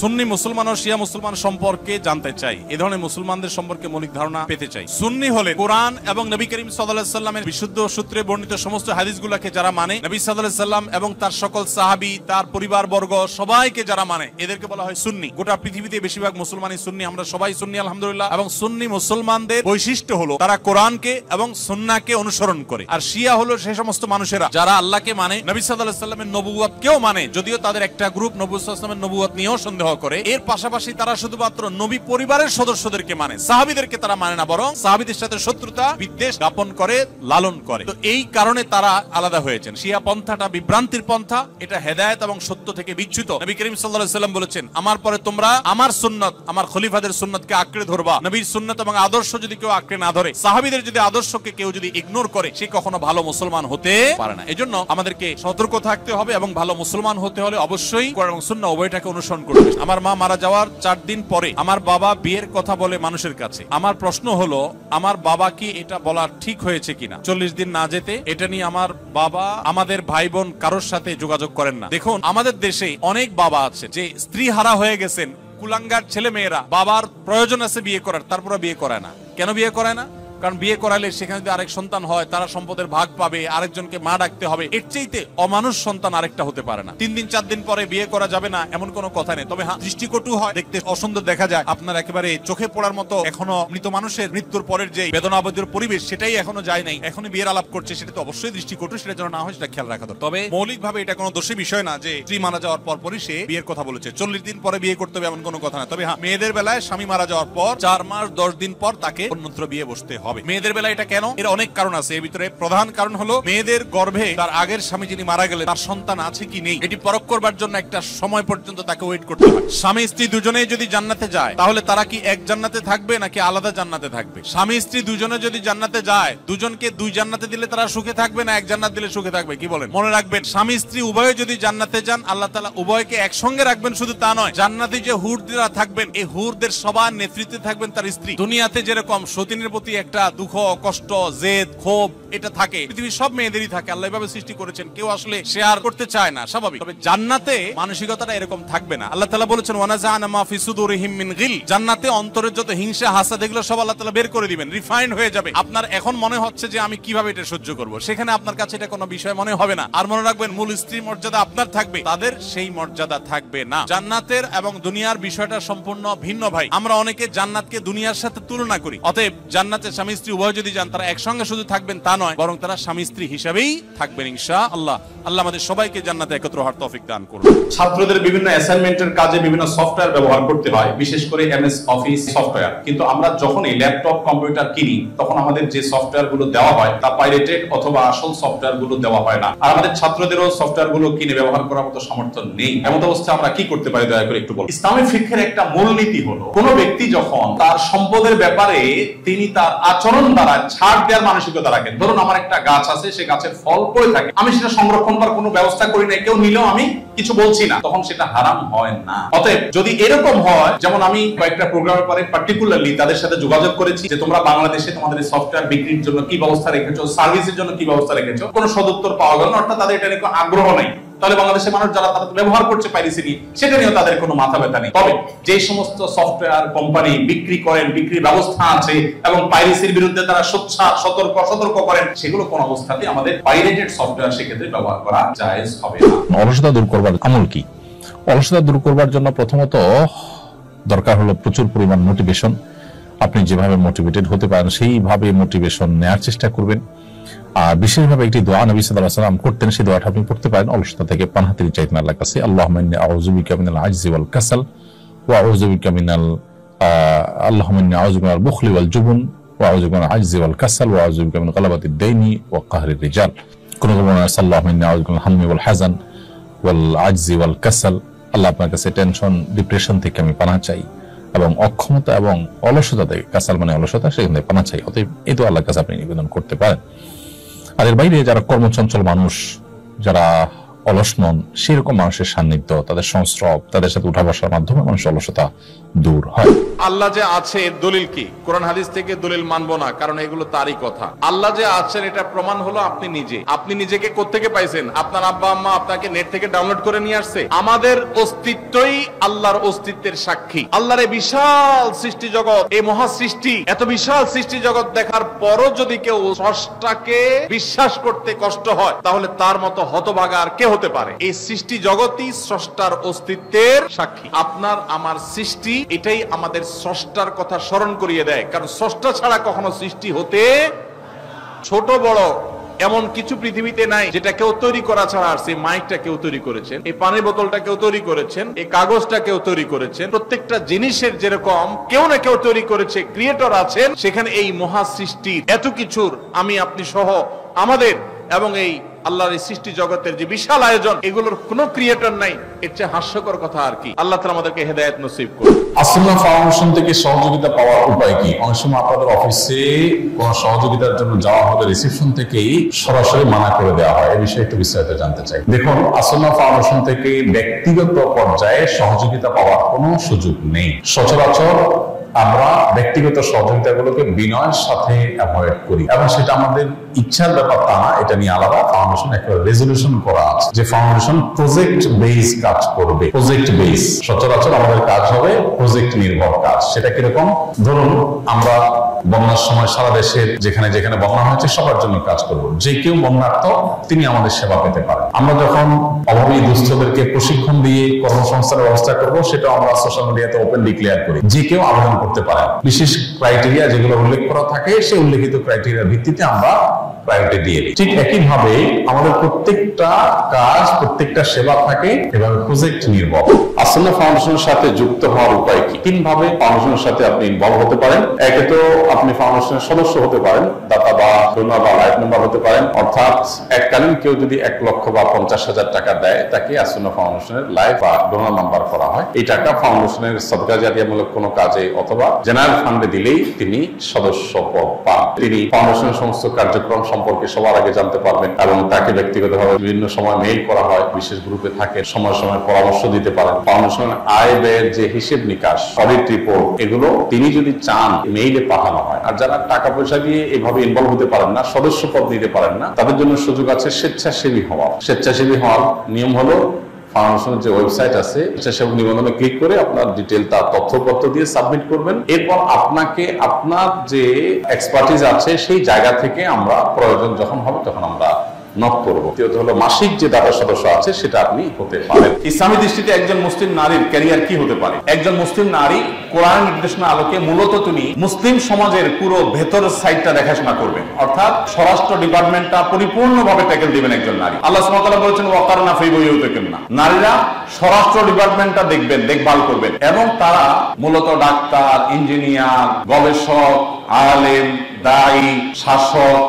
সুন্নি মুসলমান ও শিয়া মুসলমান সম্পর্কে জানতে চাই, এই ধরনের মুসলমানদের সম্পর্কে মৌলিক ধারণা পেতে চাই। সুন্নি হলে কোরআন এবং নবী করিম সাল্লাল্লাহু আলাইহি সাল্লামের বিশুদ্ধ সূত্রে বর্ণিত সমস্ত হাদিসগুলোকে যারা মানে, নবী সাল্লাল্লাহু আলাইহি সাল্লাম এবং তার সকল সাহাবী, তার পরিবারবর্গ সবাইকে যারা মানে, এদেরকে বলা হয় সুন্নি। গোটা পৃথিবীতে বেশিরভাগ মুসলমানই সুন্নি, আমরা সবাই সুন্নি আলহামদুলিল্লাহ। এবং সুন্নি মুসলমানদের বৈশিষ্ট্য হলো তারা কোরআনকে এবং সুন্নাহকে অনুসরণ করে। আর শিয়া হলো সেই সমস্ত মানুষেরা যারা আল্লাহকে মানে, নবী সাল্লাল্লাহু আলাইহি সাল্লামের নবুয়তকেও মানে, যদিও তাদের একটা গ্রুপ নবী সাল্লাল্লাহু আলাইহি সাল্লামের নবুয়ত নিয়েও সন্দেহ করে। এর পাশাপাশি তারা শুধুমাত্র নবী পরিবারের সদস্যদেরকে মানে, সাহাবীদেরকে তারা মানে না, বরং সাহাবীদের সাথে শত্রুতা বিদ্বেষ জ্ঞাপন করে, লালন করে। তো এই কারণে তারা আলাদা হয়েছেন। শিয়া পন্থাটা বিভ্রান্তির পন্থা, এটা হেদায়েত এবং সত্য থেকে বিচ্যুত। নবী করিম সাল্লাল্লাহু আলাইহি সাল্লাম বলেছেন, আমার পরে তোমরা আমার সুন্নাত, আমার খলিফাদের সুন্নাতকে আঁকড়ে ধরবা। নবীর সুন্নাত এবং আদর্শ যদি কেউ আঁকড়ে না ধরে, সাহাবীদের যদি আদর্শকে কেউ যদি ইগনোর করে, সে কখনো ভালো মুসলমান হতে পারে না। এজন্য আমাদেরকে সতর্ক থাকতে হবে এবং ভালো মুসলমান হতে হলে অবশ্যই কোরআন এবং সুন্নাহ উভয়টাকে অনুসরণ করতে হবে। আমার মা মারা যাওয়ার 4 দিন পরে আমার বাবা বিয়ের কথা বলে মানুষের কাছে। আমার প্রশ্ন হলো, আমার বাবা কি এটা বলা ঠিক হয়েছে কিনা? 40 দিন না যেতে এটা নিয়ে আমার বাবা আমাদের ভাই বোন কারোর সাথে যোগাযোগ করেন না। দেখুন, আমাদের দেশে অনেক বাবা আছে যে স্ত্রী হারা হয়ে গেছেন, কুলাঙ্গার ছেলে মেয়েরা, বাবার প্রয়োজন আছে বিয়ে করার, তারপরে বিয়ে করায় না। কেন বিয়ে করায় না? কারণ বিয়ে করালে সেখানে যদি আরেক সন্তান হয়, তারা সম্পদের ভাগ পাবে, আরেকজনকে মা ডাকতে হবে। এর চাইতে অমানুষ সন্তান আরেকটা হতে পারে না। 3 দিন 4 দিন পরে বিয়ে করা যাবে না এমন কোনো কথা নেই। তবে হ্যাঁ, দৃষ্টিকটু হয়, দেখতে অসুন্দর দেখা যায়, আপনার একেবারে চোখে পড়ার মতো এখনো মৃত মানুষের মৃত্যুর পরের যে বেদনাবদের পরিবেশ, সেটাই এখনো যায় নাই, এখনই বিয়ের আলাপ করছে, সেটা তো অবশ্যই দৃষ্টিকটু, সেটা যেন না হয় সেটা খেয়াল রাখা দরকার। তবে মৌলিকভাবে এটা কোনো দোষী বিষয় না যে স্ত্রী মারা যাওয়ার পরই সে বিয়ের কথা বলেছে। 40 দিন পরে বিয়ে করতে হবে এমন কোনো কথা না। তবে হ্যাঁ, মেয়েদের বেলায় স্বামী মারা যাওয়ার পর 4 মাস 10 দিন পর তাকে অন্যত্র বিয়ে বসতে হবে। মেয়েদের বেলায় এটা কেন? এর অনেক কারণ আছে। এর ভিতরে প্রধান কারণ হলো, মেয়েদের গর্ভে তার আগের স্বামী যিনি মারা গেলে তার সন্তান আছে কি নেই, এটি পরখ করবার জন্য একটা সময় পর্যন্ত তাকে ওয়েট করতে হয়। স্বামী স্ত্রী দুজনেই যদি জান্নাতে যায়, তাহলে তারা কি এক জান্নাতে থাকবে নাকি আলাদা জান্নাতে থাকবে? স্বামী স্ত্রী দুজনে যদি জান্নাতে যায়, দুজনকে 2 জান্নাতে দিলে তারা সুখে থাকবে না এক জান্নাত দিলে সুখে থাকবে? কি বলেন? মনে রাখবেন, স্বামী স্ত্রী উভয়ে যদি জান্নাতে যান, আল্লাহ তাআলা উভয়কে একসঙ্গে রাখবেন। শুধু তা নয়, জান্নাতে যে হুররা থাকবেন, এই হুরদের সবার নেতৃত্বে থাকবেন তার স্ত্রী। দুনিয়াতে যেরকম সতীনের প্রতি একটা দুঃখ, কষ্ট, জেদ, ক্ষোভ এটা থাকে, পৃথিবীর সব মেয়েদেরই থাকে। আল্লাহ এভাবে সৃষ্টি করেছেন, কেউ আসলে শেয়ার করতে চায় না, স্বাভাবিক। তবে জান্নাতে মানসিকতাটা এরকম থাকবে না। আল্লাহ তাআলা বলেছেন, ওয়ানাজাআনা মা ফি সুদুরিহিম মিন গিল। জান্নাতে অন্তরের যত হিংসা, হাসাদ, এগুলো সব আল্লাহ তাআলা বের করে দিবেন, রিফাইন্ড হয়ে যাবে। আপনার এখন মনে হচ্ছে যে আমি কিভাবে এটা সহ্য করব, সেখানে আপনার কাছে এটা কোনো বিষয় মনে হবে না। আর মনে রাখবেন, মূল স্ত্রীর মর্যাদা আপনার থাকবে, তাদের সেই মর্যাদা থাকবে না। জান্নাতের এবং দুনিয়ার বিষয়টা সম্পূর্ণ ভিন্ন ভাই। আমরা অনেকে জান্নাতকে দুনিয়ার সাথে তুলনা করি। অতএব জান্নাতে স্বামী স্বামী স্ত্রী উভয় যদি যান, তারা একসঙ্গে শুধু থাকবেন তা নয়, বরং তারা স্বামী স্ত্রী হিসাবেই থাকবেন ইনশাআল্লাহ। আল্লাহ আমাদের সবাইকে জান্নাতে একত্র হওয়ার তৌফিক দান করুন। ছাত্রদের বিভিন্ন অ্যাসাইনমেন্টের কাজে বিভিন্ন সফটওয়্যার ব্যবহার করতে হয়, বিশেষ করে এমএস অফিস সফটওয়্যার। কিন্তু আমরা যখনই ল্যাপটপ কম্পিউটার কিনি, তখন আমাদের যে সফটওয়্যার গুলো দেওয়া হয় তা পাইরেটেড অথবা আসল সফটওয়্যার গুলো দেওয়া হয় না। আর আমাদের ছাত্রদেরও সফটওয়্যার গুলো কিনে ব্যবহার করার মতো সামর্থ্য নেই। এমন অবস্থায় আমরা কি করতে পারি, দয়া করে একটু বলুন। ইসলামী ফিকহের একটা মূলনীতি হলো, কোন ব্যক্তি যখন তার সম্পদের ব্যাপারে তিনি তার আচরণ দ্বারা ছাড় দেওয়ার মানসিকতা রাখেন। ধরুন আমার একটা গাছ আছে, সে গাছের ফল পড়ে থাকে, আমি সেটা সংরক্ষণ করার কোনো ব্যবস্থা করি না, কেউ নিলেও আমি কিছু বলছি না, তখন সেটা হারাম হয় না। অতএব যদি এরকম হয়, যেমন আমি কয়েকটা প্রোগ্রামের পরে পার্টিকুলারলি তাদের সাথে যোগাযোগ করেছি যে তোমরা বাংলাদেশে তোমাদের সফটওয়্যার বিক্রির জন্য কি ব্যবস্থা রেখেছো, সার্ভিসের জন্য কি ব্যবস্থা রেখেছো, কোনো সদুত্তর পাওয়া গেল না, অর্থাৎ তাদের এটা নিয়ে আগ্রহ নেই। তাহলে বাংলাদেশের মানুষ যারা তারা ব্যবহার করছে পাইরেসি, সেটা নিয়েও তাদের কোনো মাথা ব্যথা নেই। তবে যে সমস্ত সফটওয়্যার কোম্পানি বিক্রি করেন, বিক্রির ব্যবস্থা আছে এবং পাইরেসির বিরুদ্ধে তারা সতর্ক করেন, সেগুলো কোন অবস্থাতে আমাদের পাইরেটেড সফটওয়্যার সেক্ষেত্রে ব্যবহার করা জায়েজ হবে না। অলসতা দূর করবার আমল কি? অলসতা দূর করবার জন্য প্রথমত দরকার হলো প্রচুর পরিমাণ মোটিভেশন। আপনি যেভাবে মোটিভেটেড হতে পারেন সেইভাবে মোটিভেশন নেওয়ার চেষ্টা করবেন। আর বিশেষভাবে একটি দোয়া নবী সাল্লাল্লাহু আলাইহি ওয়াসাল্লাম করতেন, সেই দোয়াটা আপনি পড়তে পারেন অলসতা থেকে পানাহাতির চাইতেন আল্লাহর কাছে। আল্লাহুম্মা ইন্নী আউযু বিকা মিনাল আজজি ওয়াল কাসাল ওয়া আউযু বিকা মিনাল আল্লাহুম্মা ইন্নী আউযু বিকা মিনাল বুখলি ওয়াল জুবন ওয়া আউযু বিকা মিনাল আজজি ওয়াল কাসাল ওয়া আউযু বিকা মিন গালাবাতিদ দাইনি ওয়া কাহরির রিজাল। কোন কোন আল্লাহুম্মা ইন্নী আউযু বিকা মিনাল হাম্মি ওয়াল হাযান ওয়াল আজজি ওয়াল কাসাল। আল্লাহ আপনার কাছে টেনশন, ডিপ্রেশন থেকে আমি পানাহ চাই এবং অক্ষমতা এবং অলসতা থেকে, কাসাল মানে অলসতা, সেখান থেকে পানাহ চাই। অতএব এই তো আল্লাহর কাছে আপনি নিবেদন করতে পারেন। আর এর বাইরে যারা কর্মচঞ্চল মানুষ, যারা অলস নন, সেরকম মানুষের সান্নিধ্য, তাদের সংস্রব, তাদের সাথে উঠা বসার মাধ্যমে মানুষের অলসতা দূর হয়। আল্লাহ যে আছে এর দলিল কি? কোরআন হাদিস থেকে দলিল মানবো না, কারণ এগুলো তারই কথা। আল্লাহ যে আছেন এটা প্রমাণ হলো আপনি নিজে। আপনি নিজেকে কোত্থেকে পাইছেন? আপনার আব্বা আম্মা আপনাকে নেট থেকে ডাউনলোড করে নিয়ে আসছে? আমাদের অস্তিত্বই আল্লাহর অস্তিত্বের সাক্ষী। আল্লাহর এই বিশাল সৃষ্টি জগৎ, এই মহা সৃষ্টি, এত বিশাল সৃষ্টি জগৎ দেখার পরও যদি কেউ স্রষ্টাকে বিশ্বাস করতে কষ্ট হয়, তাহলে তার মতো হতভাগা আর কে হতে পারে? এই সৃষ্টি জগৎই স্রষ্টার অস্তিত্বের সাক্ষী। আপনার আমার সৃষ্টি, এটাই আমাদের স্রষ্টার কথা স্মরণ করিয়ে দেয়, কারণ স্রষ্টা ছাড়া কখনো সৃষ্টি হতে, ছোট বড় এমন কিছু পৃথিবীতে নাই যেটা কেউ তৈরি করা ছাড়া। আর সেই মাইকটা কেউ তৈরি করেছেন, এই পানির বোতলটা কেউ তৈরি করেছেন, এই কাগজটা কেউ তৈরি করেছেন। প্রত্যেকটা জিনিসের যেরকম কেউ না কেউ তৈরি করেছে, ক্রিয়েটর আছেন, সেখানে এই মহা সৃষ্টি এত কিছুর আমি আপনি সহ আমাদের এবং এই আল্লাহর এই সৃষ্টি জগতের যে বিশাল আয়োজন, এগুলোর কোনো ক্রিয়েটর নাই। এর চেয়ে হাস্যকর কথা আর কি। আল্লাহ তাআলা আমাদেরকে হেদায়েত নসিব করুন। আসুন্নাহ ফাউন্ডেশন থেকে সহযোগিতা পাওয়ার উপায় কি? অনেক সময় আপনাদের অফিসে কোনো সহযোগিতার জন্য যাওয়া হলে রিসেপশন থেকেই সরাসরি মানা করে দেওয়া হয়, এই বিষয়ে একটু বিস্তারিত জানতে চাই। দেখুন, আসুন্নাহ ফাউন্ডেশন থেকে ব্যক্তিগত পর্যায়ে সহযোগিতা পাওয়ার কোনো সুযোগ নেই। সচরাচর আমরা ব্যক্তিগত সহযোগিতাগুলোকে বিনয়ের সাথে অ্যাভয়েড করি, এবং সেটা আমাদের ইচ্ছার ব্যাপার তা না। এটা নিয়ে আলাদা ফাউন্ডেশন একটা রেজলিউশন করা আছে যে ফাউন্ডেশন প্রজেক্ট বেস কাজ করবে। প্রজেক্ট বেস, সচরাচর আমাদের কাজ হবে প্রজেক্ট নির্ভর কাজ। সেটা কিরকম? ধরুন আমরা বন্যার সময় সারা দেশের যেখানে যেখানে বন্যা হয়েছে সবার জন্য কাজ করব। যে কেউ বন্যার্থ তিনি আমাদের সেবা পেতে পারেন। আমরা যখন অভাবী দুস্থদেরকে প্রশিক্ষণ দিয়ে কর্মসংস্থানের ব্যবস্থা করব, সেটা আমরা সোশ্যাল মিডিয়াতে ওপেন ডিক্লেয়ার করি, যে কেউ আবেদন করতে পারেন। বিশেষ ক্রাইটেরিয়া যেগুলো উল্লেখ করা থাকে, সেই উল্লেখিত ক্রাইটেরিয়ার ভিত্তিতে আমরা প্রায়োরিটি দিয়ে দিই। ঠিক একইভাবে আমাদের প্রত্যেকটা কাজ, প্রত্যেকটা সেবা থাকে এভাবে প্রজেক্ট নির্ভর। আসুন্নাহ ফাউন্ডেশনের সাথে যুক্ত হওয়ার উপায় কি? তিনভাবে ফাউন্ডেশনের সাথে আপনি ইনভলভ হতে পারেন। একে তো আপনি ফাউন্ডেশনের সদস্য হতে পারেন, দাতা বা ডোনার বা লাইফ মেম্বার হতে পারেন। অর্থাৎ এককালীন কেউ যদি 1 লক্ষ বা 50,000 টাকা দেয়, তাকে আসুন্নাহ ফাউন্ডেশনের লাইফ বা ডোনার নাম্বার করা হয়। এই টাকা ফাউন্ডেশনের সদকা জারিয়ামূলক কোনো কাজে অথবা জেনারেল ফান্ডে দিলেই তিনি সদস্য পদ পান। তিনি ফাউন্ডেশনের সমস্ত কার্যক্রম সম্পর্কে সবার আগে জানতে পারবেন, এবং তাকে ব্যক্তিগতভাবে বিভিন্ন সময় মেইল করা হয়, বিশেষ গ্রুপে থাকে, সময় সময় পরামর্শ দিতে পারেন। ফাউন্ডেশনের আয় ব্যয়ের যে হিসেব নিকাশ, অডিট রিপোর্ট, এগুলো তিনি যদি চান মেইলে পাঠানো হয়। আর যারা টাকা পয়সা দিয়ে এভাবে ইনভলভ হতে পারেন না, সদস্য পদ নিতে পারেন না, তাদের জন্য সুযোগ আছে স্বেচ্ছাসেবী হওয়ার। স্বেচ্ছাসেবী হওয়ার নিয়ম হলো ফাউন্ডেশনের যে ওয়েবসাইট আছে, স্বেচ্ছাসেবক নিবন্ধনে ক্লিক করে আপনার ডিটেইল তার তথ্যপত্র দিয়ে সাবমিট করবেন। এরপর আপনাকে আপনার যে এক্সপার্টিজ আছে সেই জায়গা থেকে আমরা প্রয়োজন যখন হবে তখন আমরা নক করবো। দ্বিতীয়ত হলো মাসিক যে দাতা সদস্য আছে সেটা আপনি হতে পারেন। ইসলামী দৃষ্টিতে একজন মুসলিম নারীর ক্যারিয়ার কি হতে পারে? একজন মুসলিম নারী কোরআন নির্দেশনা আলোকে মূলত তিনি মুসলিম সমাজের পুরো ভেতরের সাইডটা দেখাশোনা করবেন, অর্থাৎ স্বরাষ্ট্র ডিপার্টমেন্টটা পরিপূর্ণভাবে ট্যাকেল দিবেন একজন নারী। আল্লাহ সুবহানাহু ওয়া তাআলা বলেছেন ওয়াকারনা ফি বুয়ুতিকুন্না, নারীরা স্বরাষ্ট্র ডিপার্টমেন্টটা দেখবেন, দেখভাল করবেন, এবং তারা মূলত ডাক্তার, ইঞ্জিনিয়ার, গবেষক, আলেম, দায়ী, শাসক,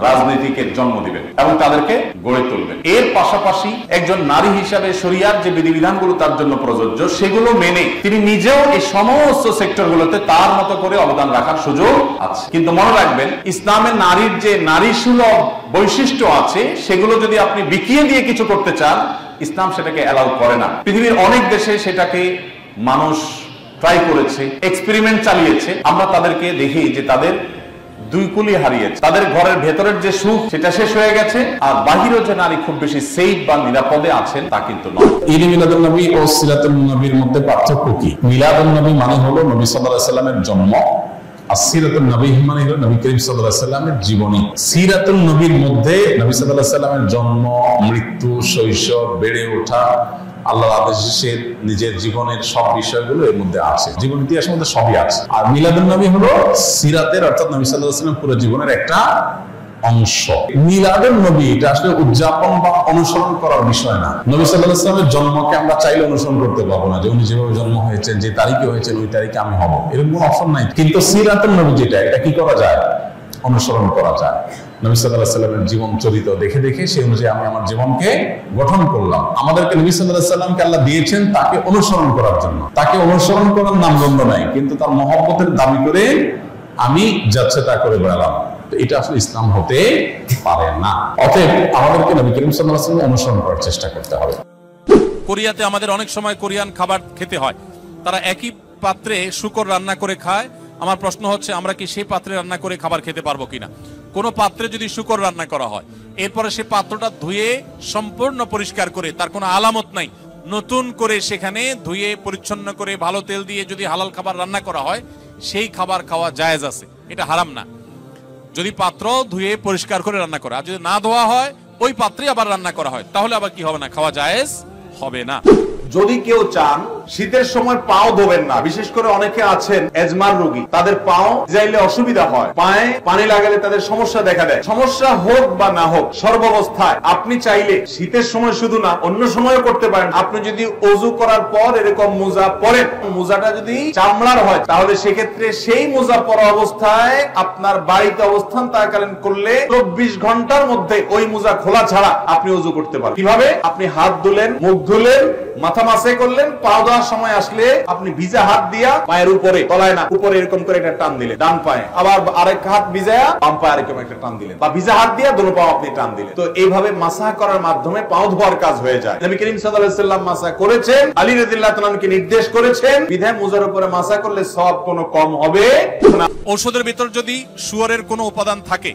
রাজনীতিকের জন্ম দিবেন এবং তাদেরকে গড়ে তুলবেন। এর পাশাপাশি একজন নারী হিসাবে শরিয়ার যে বিধিবিধানগুলো তার জন্য প্রযোজ্য সেগুলো মেনে তিনি নিজেও এই সমস্ত সেক্টরগুলোতে তার মতো করে অবদান রাখার সুযোগ আছে। কিন্তু মনে রাখবেন, ইসলামের নারীর যে নারী সুলভ বৈশিষ্ট্য আছে সেগুলো যদি আপনি বিকিয়ে দিয়ে কিছু করতে চান, ইসলাম সেটাকে অ্যালাউ করে না। পৃথিবীর অনেক দেশে সেটাকে মানুষ ট্রাই করেছে, এক্সপেরিমেন্ট চালিয়েছে। আমরা তাদেরকে দেখি যে তাদের দুই কুলি হারিয়েছে, তাদের ঘরের ভেতরের যে সুখ সেটা শেষ হয়ে গেছে, আর বাহিরেও যে নারী খুব বেশি সেফ বা নিরাপদে আছেন তা কিন্তু নয়। ঈদ মিলাদুন নবী ও সিরাতুন নবীর মধ্যে পার্থক্য কি? মিলাদুন নবী মানে হলো নবী সাল্লাল্লাহু আলাইহি সাল্লামের জন্ম, আর সিরাতুন নবী মানে হলো নবী করিম সাল্লাল্লাহু আলাইহি সাল্লামের জীবনী। সিরাতুন নবীর মধ্যে নবী সাল্লাল্লাহু আলাইহি সাল্লামের জন্ম, মৃত্যু, শৈশব, বেড়ে ওঠা, আল্লাহর আদেশের নিজের জীবনের সব বিষয়গুলো এর মধ্যে আছে, জীবন ইতিহাসের মধ্যে সবই আছে। আর মিলাদুন নবী হলো সিরাতের অর্থাৎ নবী সাল্লাল্লাহু আলাইহি ওয়াসাল্লাম পুরো জীবনের একটা অংশ। মিলাদুন নবী এটা আসলে উদযাপন বা অনুসরণ করার বিষয় না। নবী সাল্লাল্লাহু আলাইহি ওয়াসাল্লামের জন্মকে আমরা চাইলে অনুসরণ করতে পারবো না, যে উনি যেভাবে জন্ম হয়েছেন, যে তারিখে হয়েছেন, ওই তারিখে আমি হব, এরকম কোনো অপশন নাই। কিন্তু সিরাতুন নবী যেটা, এটা কি করা যায়? অনুসরণ করা যায়। নবী সাল্লাল্লাহু আলাইহি ওয়াসাল্লামের জীবন চরিত্র দেখে দেখে সেই অনুযায়ী আমি আমার জীবনকে গঠন করলাম। আমাদেরকে নবী সাল্লাল্লাহু আলাইহি ওয়াসাল্লামকে আল্লাহ দিয়েছেন তাকে অনুসরণ করার জন্য। তাকে অনুসরণ করার নামগন্ধ নাই, কিন্তু তার মহব্বতের দাবি করে আমি যাচ্ছে তা করে বেড়ালাম, এটা আসলে ইসলাম হতে পারে না। অতএব আমাদেরকে নবী করিম সাল্লাল্লাহু আলাইহি ওয়াসাল্লাম অনুসরণ করার চেষ্টা করতে হবে। কোরিয়াতে আমাদের অনেক সময় কোরিয়ান খাবার খেতে হয়, তারা একই পাত্রে শূকর রান্না করে খায়। আমার প্রশ্ন হচ্ছে, আমরা কি সেই পাত্রে রান্না করে খাবার খেতে পারবো কিনা? কোনো পাত্রে যদি শূকর রান্না করা হয়, এরপরে সে পাত্রটা ধুয়ে সম্পূর্ণ পরিষ্কার করে, তার কোনো আলামত নাই, নতুন করে সেখানে ধুয়ে পরিচ্ছন্ন করে ভালো তেল দিয়ে যদি হালাল খাবার রান্না করা হয়, সেই খাবার খাওয়া জায়েজ আছে, এটা হারাম না, যদি পাত্র ধুয়ে পরিষ্কার করে রান্না করা। আর যদি না ধোয়া হয়, ওই পাত্রে আবার রান্না করা হয়, তাহলে আবার কি হবে না? খাওয়া জায়েজ হবে না। যদি কেউ চান শীতের সময় পাও ধোবেন না, বিশেষ করে অনেকে আছেন এজমার রোগী, তাদের পাও যাইলে অসুবিধা হয়, পায়ে পানি লাগালে তাদের সমস্যা দেখা দেয়। সমস্যা হোক বা না হোক, সর্বাবস্থায় আপনি চাইলে শীতের সময় শুধু না অন্য সময়ও করতে পারেন। আপনি যদি ওযু করার পর এরকম মোজা পরেন, মোজাটা যদি চামড়ার হয়, তাহলে সেক্ষেত্রে সেই মোজা পরা অবস্থায় আপনার বাড়িতে অবস্থান থাকাকালীন করলে 24 ঘন্টার মধ্যে ওই মোজা খোলা ছাড়া আপনি ওযু করতে পারেন। কিভাবে? আপনি হাত ধুলেন, মুখ ধুলেন, মাথা মাসাই করলেন, পা ধোয়ার সময় আসলে আপনি ভিজা হাত দিয়া পায়ের উপরে, তলায় না, উপরে এরকম করে একটা টান দিলেন ডান পায়ে, আবার আরেক হাত ভিজায়া বাম পায়ে এরকম একটা টান দিলেন, বা ভিজা হাত দিয়া দুটো পা আপনি টান দিলেন। তো এইভাবে মাসাহ করার মাধ্যমে পাও ধোয়ার কাজ হয়ে যায়। নবী করিম সাল্লাল্লাহু আলাইহি ওয়াসাল্লাম মাসাহ করেছেন, আলী রাদিয়াল্লাহু তাআলা কে নির্দেশ করেছেন, বিধায় মুজার উপরে মাসাহ করলে সওয়াব কোনো কম হবে না। ঔষধের ভিতর যদি শুয়োরের কোনো উপাদান থাকে,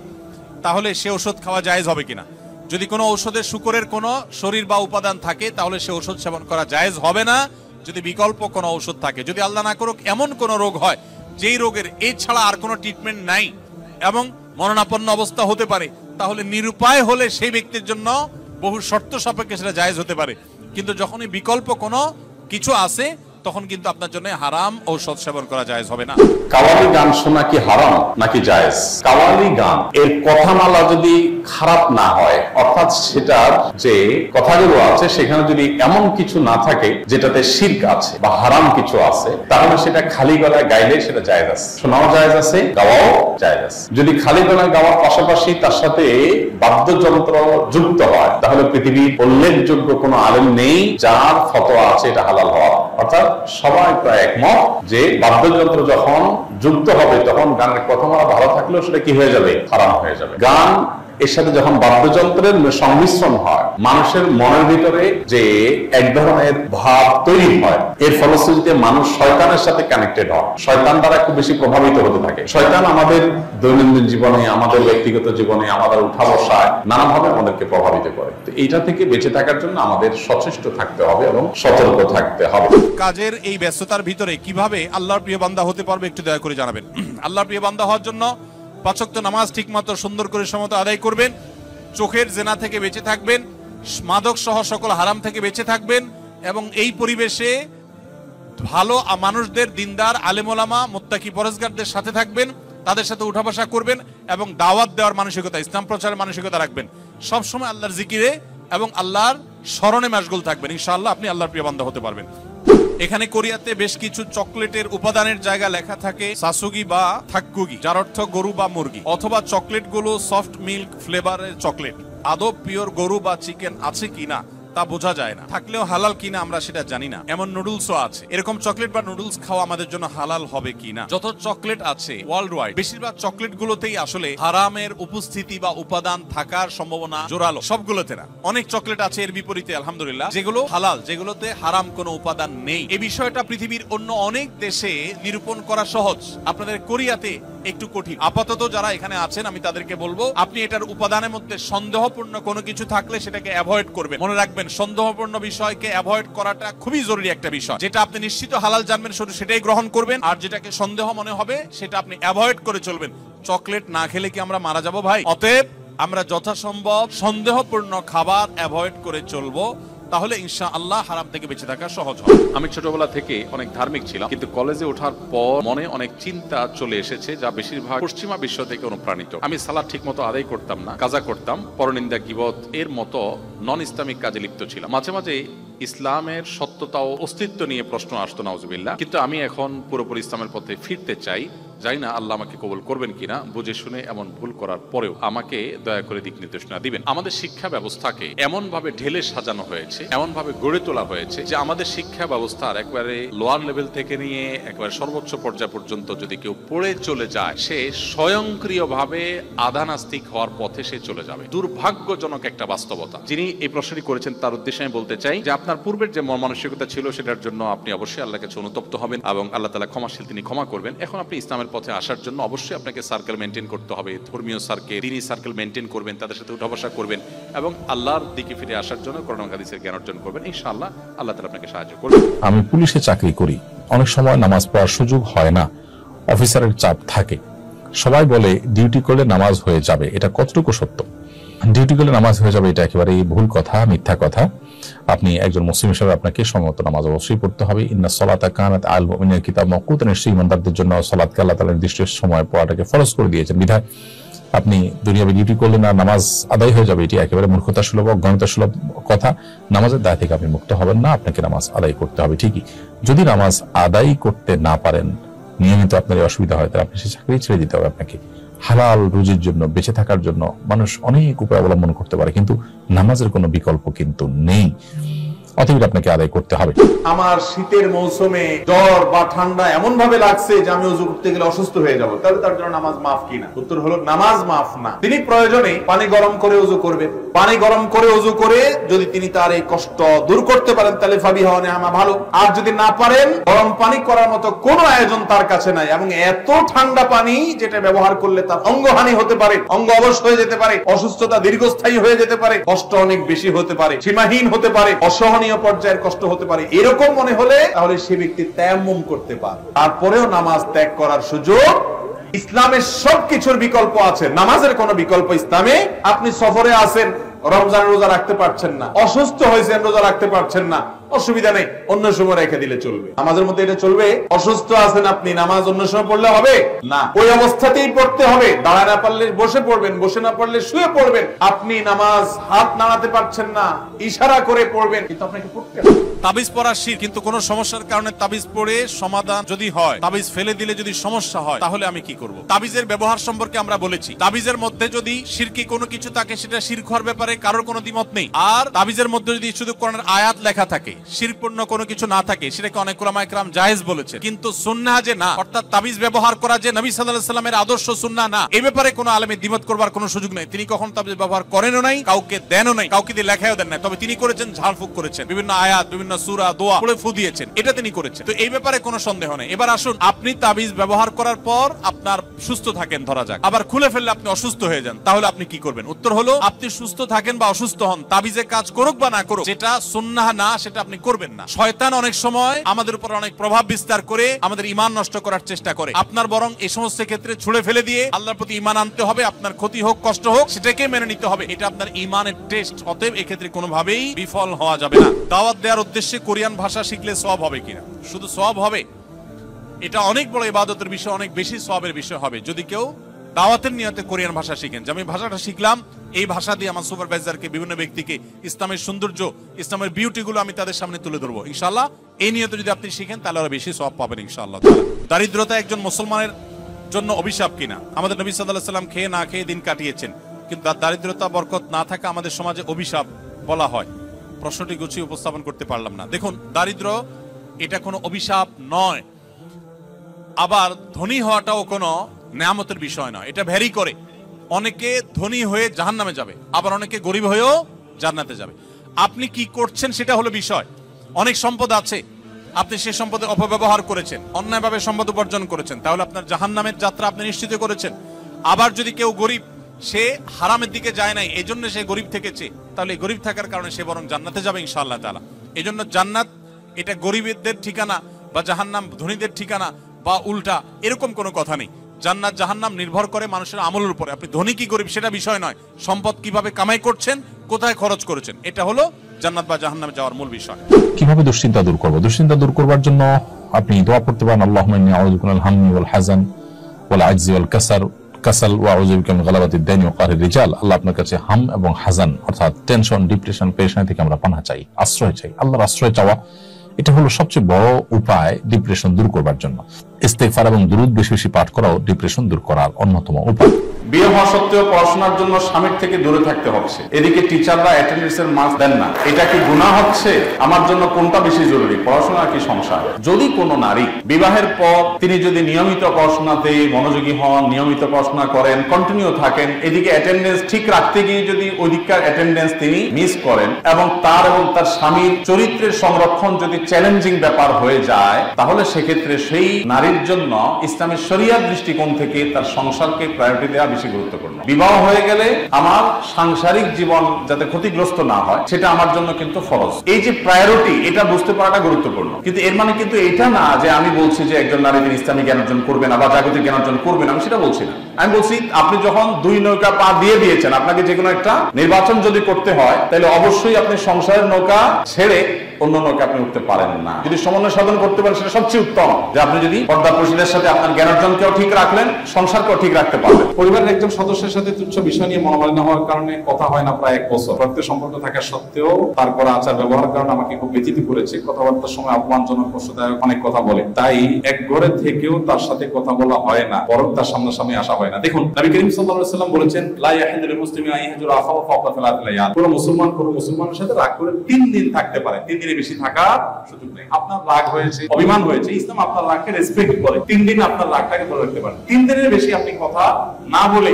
তাহলে সে ঔষধ খাওয়া জায়েজ হবে কিনা? যদি কোনো ঔষধে শুকরের কোনো শরীর বা উপাদান থাকে, তাহলে সে ঔষধ সেবন করা জায়েজ হবে না। যদি বিকল্প কোনো ঔষধ থাকে, যদি আল্লাহ না করুক এমন কোনো রোগ হয় যেই রোগের এই ছাড়া আর কোনো ট্রিটমেন্ট নাই এবং মরণাপন্ন অবস্থা হতে পারে, তাহলে নিরুপায় হলে সেই ব্যক্তির জন্য বহু শর্ত সাপেক্ষে সেটা জায়েজ হতে পারে। কিন্তু যখনই বিকল্প কোনো কিছু আছে, তখন কিন্তু আপনার জন্য হারাম ঔষধ সেবন করা জায়েজ হবে না। কাওয়ালি গান শোনা কি হারাম নাকি জায়েজ? কাওয়ালি গান এর কথামালা যদি খারাপ না হয়, অর্থাৎ সেটার যে কথাগুলো আছে সেখানে যদি এমন কিছু না থাকে যেটাতে শিরক আছে বা হারাম কিছু আছে, তাহলে সেটা খালি গলায় গাইলে সেটা জায়েজ আছে, শোনাও জায়েজ আছে, গাওয়াও জায়েজ আছে। যদি খালি গলায় গাওয়ার পাশাপাশি তার সাথে বাদ্যযন্ত্র যুক্ত হয়, তাহলে পৃথিবীর উল্লেখযোগ্য কোনো আলেম নেই যার ফতোয়া আছে এটা হালাল হওয়ার। অর্থাৎ সবাই প্রায় একমত যে বাদ্যযন্ত্র যখন যুক্ত হবে, তখন গানের কথামালা ভালো থাকলেও সেটা কি হয়ে যাবে? হারাম হয়ে যাবে। গান এর সাথে যখন বাদ্যযন্ত্রের সংমিশ্রণ হয়, মানুষের মনের ভিতরে যে এক ধরনের ভাব তৈরি হয়, এর ফলশ্রুতিতে মানুষ শয়তানের সাথে কানেক্টেড হয়, শয়তান দ্বারা খুব বেশি প্রভাবিত হতে থাকে। শয়তান আমাদের দৈনন্দিন জীবনে, আমাদের ব্যক্তিগত জীবনে, আমাদের উঠা বসায় নানাভাবে আমাদেরকে প্রভাবিত করে। তো এইটা থেকে বেঁচে থাকার জন্য আমাদের সচেষ্ট থাকতে হবে এবং সতর্ক থাকতে হবে। কাজের এই ব্যস্ততার ভিতরে কিভাবে আল্লাহর প্রিয় বান্দা হতে পারবে, একটু দয়া করে জানাবেন। আল্লাহর প্রিয় বান্দা হওয়ার জন্য 5 ওয়াক্ত নামাজ ঠিকমতো সুন্দর করে সমত আদায় করবেন, চোখের জেনা থেকে বেঁচে থাকবেন, মাদক সহ সকল হারাম থেকে বেঁচে থাকবেন, এবং এই পরিবেশে ভালো মানুষদের, দিনদার, আলেম ওলামা, মুত্তাকি পরেজগারদের সাথে থাকবেন, তাদের সাথে উঠা বসা করবেন এবং দাওয়াত দেওয়ার মানসিকতা, ইসলাম প্রচারের মানসিকতা রাখবেন। সবসময় আল্লাহর জিকিরে এবং আল্লাহর স্মরণে মাশগুল থাকবেন। ইনশাআল্লাহ আপনি আল্লাহর প্রিয় বান্দা হতে পারবেন। এখানে কোরিয়াতে বেশ কিছু চকলেটের উপাদানের জায়গা লেখা থাকে সাসুগি বা থাক্কুগি, যার অর্থ গরু বা মুরগি, অথবা চকলেটগুলো সফট মিল্ক ফ্লেভারের চকলেট। আদৌ পিওর গরু বা চিকেন আছে কিনা তা বোঝা যায় না, থাকলেও হালাল কিনা আমরা সেটা জানি না। এমন নুডলসও আছে। এরকম চকলেট বা নুডলস খাওয়া আমাদের জন্য হালাল হবে কিনা? যত চকলেট আছে ওয়ার্ল্ড ওয়াইড, বেশিরভাগ চকলেট গুলোতেই আসলে হারামের উপস্থিতি বা উপাদান থাকার সম্ভাবনা জোরালো, সবগুলোতে না। অনেক চকলেট আছে এর বিপরীতে আলহামদুলিল্লাহ যেগুলো হালাল, যেগুলোতে হারাম কোনো উপাদান নেই। এই বিষয়টা পৃথিবীর অন্য অনেক দেশে নিরূপণ করা সহজ, আপনাদের কোরিয়াতে একটু কঠিন। আপাতত যারা এখানে আছেন আমি তাদেরকে বলবো, আপনি এটার উপাদানের মধ্যে সন্দেহপূর্ণ কোনো কিছু থাকলে সেটাকে অ্যাভয়েড করবেন। মনে রাখবেন, সন্দেহপূর্ণ বিষয়কে অ্যাভয়েড করাটা খুবই জরুরি একটা বিষয়। যেটা আপনি নিশ্চিত হালাল জানবেন শুধু সেটাই গ্রহণ করবেন, আর যেটাকে সন্দেহ মনে হবে সেটা আপনি অ্যাভয়েড করে চলবেন। চকলেট না খেলে কি আমরা মারা যাব ভাই? অতএব আমরা যথাসম্ভব সন্দেহপূর্ণ খাবার অ্যাভয়েড করে চলবো, তাহলে ইনশাআল্লাহ হারাম থেকে বেঁচে থাকা সহজ হবে। আমি ছোটবেলা থেকে অনেক ধার্মিক ছিলাম, কিন্তু কলেজে ওঠার পর মনে অনেক চিন্তা চলে এসেছে যা বেশিরভাগ পশ্চিমা বিশ্ব থেকে অনুপ্রাণিত। আমি সালাত ঠিক মতো আদায় করতাম না, কাজা করতাম, পরনিন্দা, গীবত এর মতো নন ইসলামিক কাজে লিপ্ত ছিলাম। মাঝে মাঝে ইসলামের সত্যতা ও অস্তিত্ব নিয়ে প্রশ্ন আসতো, নাউজুবিল্লাহ। কিন্তু আমি এখন পুরোপুরি ইসলামের পথে ফিরতে চাই। জানি না আল্লাহ আমাকে কবুল করবেন কিনা। বুঝে শুনে এমন ভুল করার পরেও আমাকে দয়া করে দিক নির্দেশনা দিবেন। আমাদের শিক্ষা ব্যবস্থাকে এমন ভাবে ঢেলে সাজানো হয়েছে, এমন ভাবে গড়ে তোলা হয়েছে যে আমাদের শিক্ষা ব্যবস্থার একবারে লোয়ার লেভেল থেকে নিয়ে একবারে সর্বোচ্চ পর্যায় পর্যন্ত যদি কেউ পড়ে চলে যায়, সে স্বয়ংক্রিয়ভাবে আধানাস্তিক হওয়ার পথে সে চলে যাবে। দুর্ভাগ্যজনক একটা বাস্তবতা। যিনি এই প্রশ্নটি করেছেন তার উদ্দেশ্যে আমি বলতে চাই যে আপনার পূর্বের যে মানসিকতা ছিল সেটার জন্য আপনি অবশ্যই আল্লাহর কাছে অনুতপ্ত হবেন এবং আল্লাহ তাআলা ক্ষমাশীল, তিনি ক্ষমা করবেন। এখন আপনি ইসলামের পথে আসার জন্য অবশ্যই আপনাকে সার্কেল মেনটেন করতে হবে, ধর্মীয় সার্কেল, দ্বীনি সার্কেল মেনটেন করবেন, তাদের সাথে উঠা বসা করবেন এবং আল্লাহর দিকে ফিরে আসার জন্য কোরআন হাদিসের জ্ঞান অর্জন করবেন। ইনশাআল্লাহ আল্লাহ তাআলা আপনাকে সাহায্য করবেন। আমি পুলিশে চাকরি করি, অনেক সময় নামাজ পড়ার সুযোগ হয় না, অফিসারের চাপ থাকে। সবাই বলে ডিউটি করলে নামাজ হয়ে যাবে, এটা কতটুকু সত্য? ডিউটি করলে নামাজ হয়ে যাবে এটা একেবারে ভুল কথা, মিথ্যা কথা। আপনি একজন মুসলিম হিসেবে আপনাকে সমত নামাজ অবশ্যই পড়তে হবে। ইন্না সলাতা কানাত আল মুমিনিনের কিতাব মাওকুতান, নিশ্চয়ই ইমানদারদের জন্য সালাতকে আল্লাহ তাআলা নির্দিষ্ট সময় পড়াটাকে ফরজ করে দিয়েছেন। বিধায় আপনি দুনিয়াবি ডিউটি করলে না নামাজ আদায় হয়ে যাবে, এটি একেবারে মূর্খতা সুলভ, অজ্ঞানতা সুলভ কথা। নামাজের দায় থেকে আপনি মুক্ত হবেন না, আপনাকে নামাজ আদায় করতে হবে ঠিকই। যদি নামাজ আদায় করতে না পারেন, নিয়মিত আপনার অসুবিধা হয়, তাহলে আপনি সে চাকরি ছেড়ে দিতে হবে। আপনাকে হালাল রুজির জন্য, বেঁচে থাকার জন্য মানুষ অনেক উপায় অবলম্বন করতে পারে, কিন্তু নামাজের কোনো বিকল্প কিন্তু নেই। অতএব আপনাকে আদায় করতে হবে। আমার শীতের মৌসুমে জ্বর বা ঠান্ডা এমন ভাবে লাগছে যে আমি ওযু করতে গেলে অসুস্থ হয়ে যাব, তাহলে তার জন্য নামাজ মাফ কিনা? উত্তর হলো নামাজ মাফ না। তিনি প্রয়োজনে পানি গরম করে ওযু করবেন। পানি গরম করে ওযু করে যদি তিনি তার এই কষ্ট দূর করতে পারেন তাহলে ফাবিহা ওয়া নি'মা, ভালো। আর যদি না পারেন, গরম পানি করার মতো কোনো আয়োজন তার কাছে নাই এবং এত ঠান্ডা পানি যেটা ব্যবহার করলে তার অঙ্গহানি হতে পারে, অঙ্গ অবশ হয়ে যেতে পারে, অসুস্থতা দীর্ঘস্থায়ী হয়ে যেতে পারে, কষ্ট অনেক বেশি হতে পারে, সীমাহীন হতে পারে, অসহনীয় পর্যায়ের কষ্ট হতে পারে, এরকম মনে হলে তাহলে সে ব্যক্তি তায়াম্মুম করতে পারে। তারপরেও নামাজ ত্যাগ করার সুযোগ। ইসলামের সবকিছুর বিকল্প আছে, নামাজের কোনো বিকল্প ইসলামে। আপনি সফরে আছেন, রমজানের রোজা রাখতে পারছেন না, অসুস্থ হয়েছেন, রোজা রাখতে পারছেন না, অসুবিধা নেই, অন্য সময় রেখে দিলে চলবে। নামাজের মধ্যে এটা চলবে? অসুস্থ আছেন আপনি, নামাজ অন্য সময় পড়লে হবে না, ওই অবস্থাতেই পড়তে হবে। দাঁড়া না পারলে বসে পড়বেন, বসে না পারলে শুয়ে পড়বেন। আপনি নামাজ হাত নাড়াতে পারছেন না, ইশারা করে পড়বেন, কিন্তু আপনাকে পড়তে হবে। তাবিজ পড়া শিরক, কিন্তু কোন সমস্যার কারণে তাবিজ পড়ে সমাধান যদি হয়, তাবিজ ফেলে দিলে যদি সমস্যা হয়, তাহলে আমি কি করব? তাবিজের ব্যবহার সম্পর্কে আমরা বলেছি। তাবিজের মধ্যে যদি শিরকি কোনো কিছু থাকে, সেটা শিরক হওয়ার ব্যাপারে কারোর কোনো দ্বিমত নেই। আর তাবিজের মধ্যে যদি শুধু কোরআনের আয়াত লেখা থাকে, শিরকপূর্ণ কোনো কিছু না থাকে, সেটাকে অনেক উলামায়ে কেরাম জায়েজ বলেছে। কিন্তু সুন্নাহ যে না, অর্থাৎ তাবিজ ব্যবহার করা যে নবী সাল্লাল্লাহু আলাইহি ওয়াসাল্লামের আদর্শ সুন্নাহ না, এই ব্যাপারে কোনো আলেমের দ্বিমত করবার কোনো সুযোগ নেই। তিনি কখনো তাবিজ ব্যবহার করেনও নাই, কাউকে দেনও নাই, কাউকে দিয়ে লেখায়ও দেন নাই। তবে তিনি করেছেন ঝাড়ফুঁক করেছেন, বিভিন্ন আয়াত, বিভিন্ন জন্য সূরা দোয়া পড়ে ফু দিয়েছেন, এটা তিনি করেছেন। তো এই ব্যাপারে কোনো সন্দেহ নেই। এবার আসুন, আপনি তাবিজ ব্যবহার করার পর আপনার সুস্থ থাকেন ধরা যাক, আবার খুলে ফেললে আপনি অসুস্থ হয়ে যান, তাহলে আপনি কি করবেন? উত্তর হলো, আপনি সুস্থ থাকেন বা অসুস্থ হন, তাবিজে কাজ করুক বা না করুক, যেটা সুন্নাহ না সেটা আপনি করবেন না। শয়তান অনেক সময় আমাদের উপর অনেক প্রভাব বিস্তার করে আমাদের ঈমান নষ্ট করার চেষ্টা করে। আপনার বরং এই সমস্ত ক্ষেত্রে ছুড়ে ফেলে দিয়ে আল্লাহর প্রতি ঈমান আনতে হবে। আপনার ক্ষতি হোক কষ্ট হোক সেটাকে মেনে নিতে হবে, এটা আপনার ঈমানের টেস্ট। অতএব এক্ষেত্রে কোনোভাবেই বিফল হওয়া যাবে না। দাওয়াত দেওয়ার উদ্দেশ্যে কোরিয়ান ভাষা শিখলে সওয়াব হবে কিনা? শুধু সওয়াব হবে? এটা অনেক বড় ইবাদতের বিষয়, অনেক বেশি সওয়াবের বিষয় হবে যদি কেউ দাওয়াতের নিয়তে কোরিয়ান ভাষা শিখেন। যে আমি ভাষাটা শিখলাম, এই ভাষা দিয়ে আমার সুপারভাইজারকে, বিভিন্ন ব্যক্তিকে ইসলামের সৌন্দর্য, ইসলামের বিউটি গুলো আমি তাদের সামনে তুলে ধরবো ইনশাআল্লাহ। এই নিয়তে যদি আপনি শিখেন তাহলে আরো বেশি সওয়াব পাবেন ইনশাআল্লাহ। দারিদ্রতা একজন মুসলমানের জন্য অভিশাপ কিনা? আমাদের নবী সাল্লাল্লাহু আলাইহি ওয়াসাল্লাম খেয়ে না খেয়ে দিন কাটিয়েছেন, কিন্তু দারিদ্রতা বরকত না থাকা আমাদের সমাজে অভিশাপ বলা হয়। প্রশ্নটি গুছিয়ে উপস্থাপন করতে পারলাম না। দেখুন, দারিদ্র এটা কোনো অভিশাপ নয়, আবার ধনী হওয়াটাও কোনো নেয়ামতের বিষয় নয়। এটা ভ্যারি করে। অনেকে ধনী হয়ে জাহান্নামে যাবে, আবার অনেকে গরিব হয়েও জান্নাতে যাবে। আপনি কি করছেন সেটা হলো বিষয়। অনেক সম্পদ আছে, আপনি সেই সম্পদের অপব্যবহার করেছেন, অন্যায়ভাবে সম্পদ উপার্জন করেছেন, তাহলে আপনার জাহান্নামের যাত্রা আপনি নিশ্চিত করেছেন। আবার যদি কেউ গরিব, সে হারামের দিকে যায় নাই, এই জন্য সে গরিব থেকেছে, তাহলে গরিব থাকার কারণে সে বরং জান্নাতে যাবে ইনশাআল্লাহ তাআলা। এই জন্য জান্নাত এটা গরিবদের ঠিকানা বা জাহান্নাম ধনীদের ঠিকানা বা উল্টা, এরকম কোনো কথা নেই। জান্নাত জাহান্নাম নির্ভর করে মানুষের আমলের উপরে। আপনি ধনী কি গরিব সেটা বিষয় নয়, সম্পদ কিভাবে কামাই করছেন, কোথায় খরচ করেছেন, এটা হলো জান্নাত বা জাহান্নামে যাওয়ার মূল বিষয়। কিভাবে দুশ্চিন্তা দূর করব? দুশ্চিন্তা দূর করবার জন্য আপনি দোয়া পড়তে পারেন, আল্লাহুম্মা ইন্নী আউযু বিকা মিনাল হাম্মি ওয়াল হাযান ওয়াল আজজি ওয়াল কাসাল ওয়া আউযু বিকা মিন গালাবাতিদ দাইনি ওয়া কাহরির রিজাল। আল্লাহ আপনার কাছে হাম এবং হাজান অর্থাৎ টেনশন, ডিপ্রেশন, পেরেশানি থেকে আমরা পানাহ চাই, আশ্রয় চাই। আল্লাহর আশ্রয় চাওয়া এটা হলো সবচেয়ে বড় উপায় ডিপ্রেশন দূর করবার জন্য। ইস্তেগফার এবং দুরূদ বেশি বেশি পাঠ করাও ডিপ্রেশন দূর করার অন্যতম উপায়। বিয়ে হওয়া সত্ত্বেও পড়াশোনার জন্য স্বামীর থেকে দূরে থাকতে হচ্ছে, এদিকে টিচাররা অ্যাটেন্ডেন্সের মার্কস দেন না, এটা কি গুনাহ হচ্ছে? আমার জন্য কোনটা বেশি জরুরি, পড়াশোনা কি সংসার? যদি কোনো নারী বিবাহের পর তিনি যদি নিয়মিত পড়াশোনাতে মনোযোগী হন, নিয়মিত পড়াশোনা করেন, কন্টিনিউ থাকেন, এদিকে অ্যাটেন্ডেন্স ঠিক রাখতে গিয়ে যদি ওইদিককার অ্যাটেন্ডেন্স তিনি মিস করেন এবং তার স্বামীর চরিত্রের সংরক্ষণ যদি চ্যালেঞ্জিং ব্যাপার হয়ে যায়, তাহলে সেক্ষেত্রে সেই নারীর জন্য ইসলামের শরিয়ার দৃষ্টিকোণ থেকে তার সংসারকে প্রায়োরিটি দেওয়া বেশি গুরুত্বপূর্ণ। বিবাহ হয়ে গেলে আমার সাংসারিক জীবন যাতে ক্ষতিগ্রস্ত না হয় সেটা আমার জন্য কিন্তু ফরজ। এই যে প্রায়োরিটি, এটা বুঝতে পারাটা গুরুত্বপূর্ণ। কিন্তু এর মানে কিন্তু এটা না যে আমি বলছি যে একজন নারী তিনি ইসলামিক জ্ঞান অর্জন করবেন না বা জাগতিক জ্ঞান অর্জন করবেন, আমি সেটা বলছি না। আমি বলছি আপনি যখন দুই নৌকা পা দিয়ে দিয়েছেন, আপনাকে যে কোনো একটা নির্বাচন যদি করতে হয় তাহলে অবশ্যই আপনি সংসারের নৌকা ছেড়ে অন্য নৌকা আপনি উঠতে পারেন না। যদি সমন্বয় সাধন করতে পারেন সেটা সবচেয়ে উত্তম, যে আপনি যদি পর্দা প্রশীলের সাথে আপনার জ্ঞান অর্জনকেও ঠিক রাখলেন, সংসারকেও ঠিক রাখতে পারবেন। পরিবারের একজন সদস্যের সাথে তুচ্ছ বিষয় নিয়ে মনোমালিন্য হওয়ার কারণে কথা হয় না প্রায় 1 বছর। রক্তের সম্পর্ক থাকা সত্ত্বেও তারপর আচার ব্যবহারের কারণে আমাকে খুব ব্যথিত করেছে। কথাবার্তার সময় অপমানজনক, কষ্টদায়ক অনেক কথা বলে। তাই এক ঘরে থেকেও তার সাথে কথা বলা হয় না, বরং তার সামনাসামনি আসা হয় না। দেখুন, নবী করিম সাল্লাল্লাহু আলাইহি ওয়াসাল্লাম বলেছেন, লা ইয়াহিলু লিল মুসলিমি আন ইয়াহজুরা আখাহু ফাওকা 3 লায়াল। কোন মুসলমানের সাথে রাগ করে 3 দিন থাকতে পারে, 3 দিনের বেশি থাকা সুযোগ নেই। আপনার রাগ হয়েছে, অভিমান হয়েছে, ইসলাম আপনার রাগকে রেসপেক্ট করে। 3 দিন আপনার রাগটাকে ধরে রাখতে পারেন। 3 দিনের বেশি আপনি কথা না বলে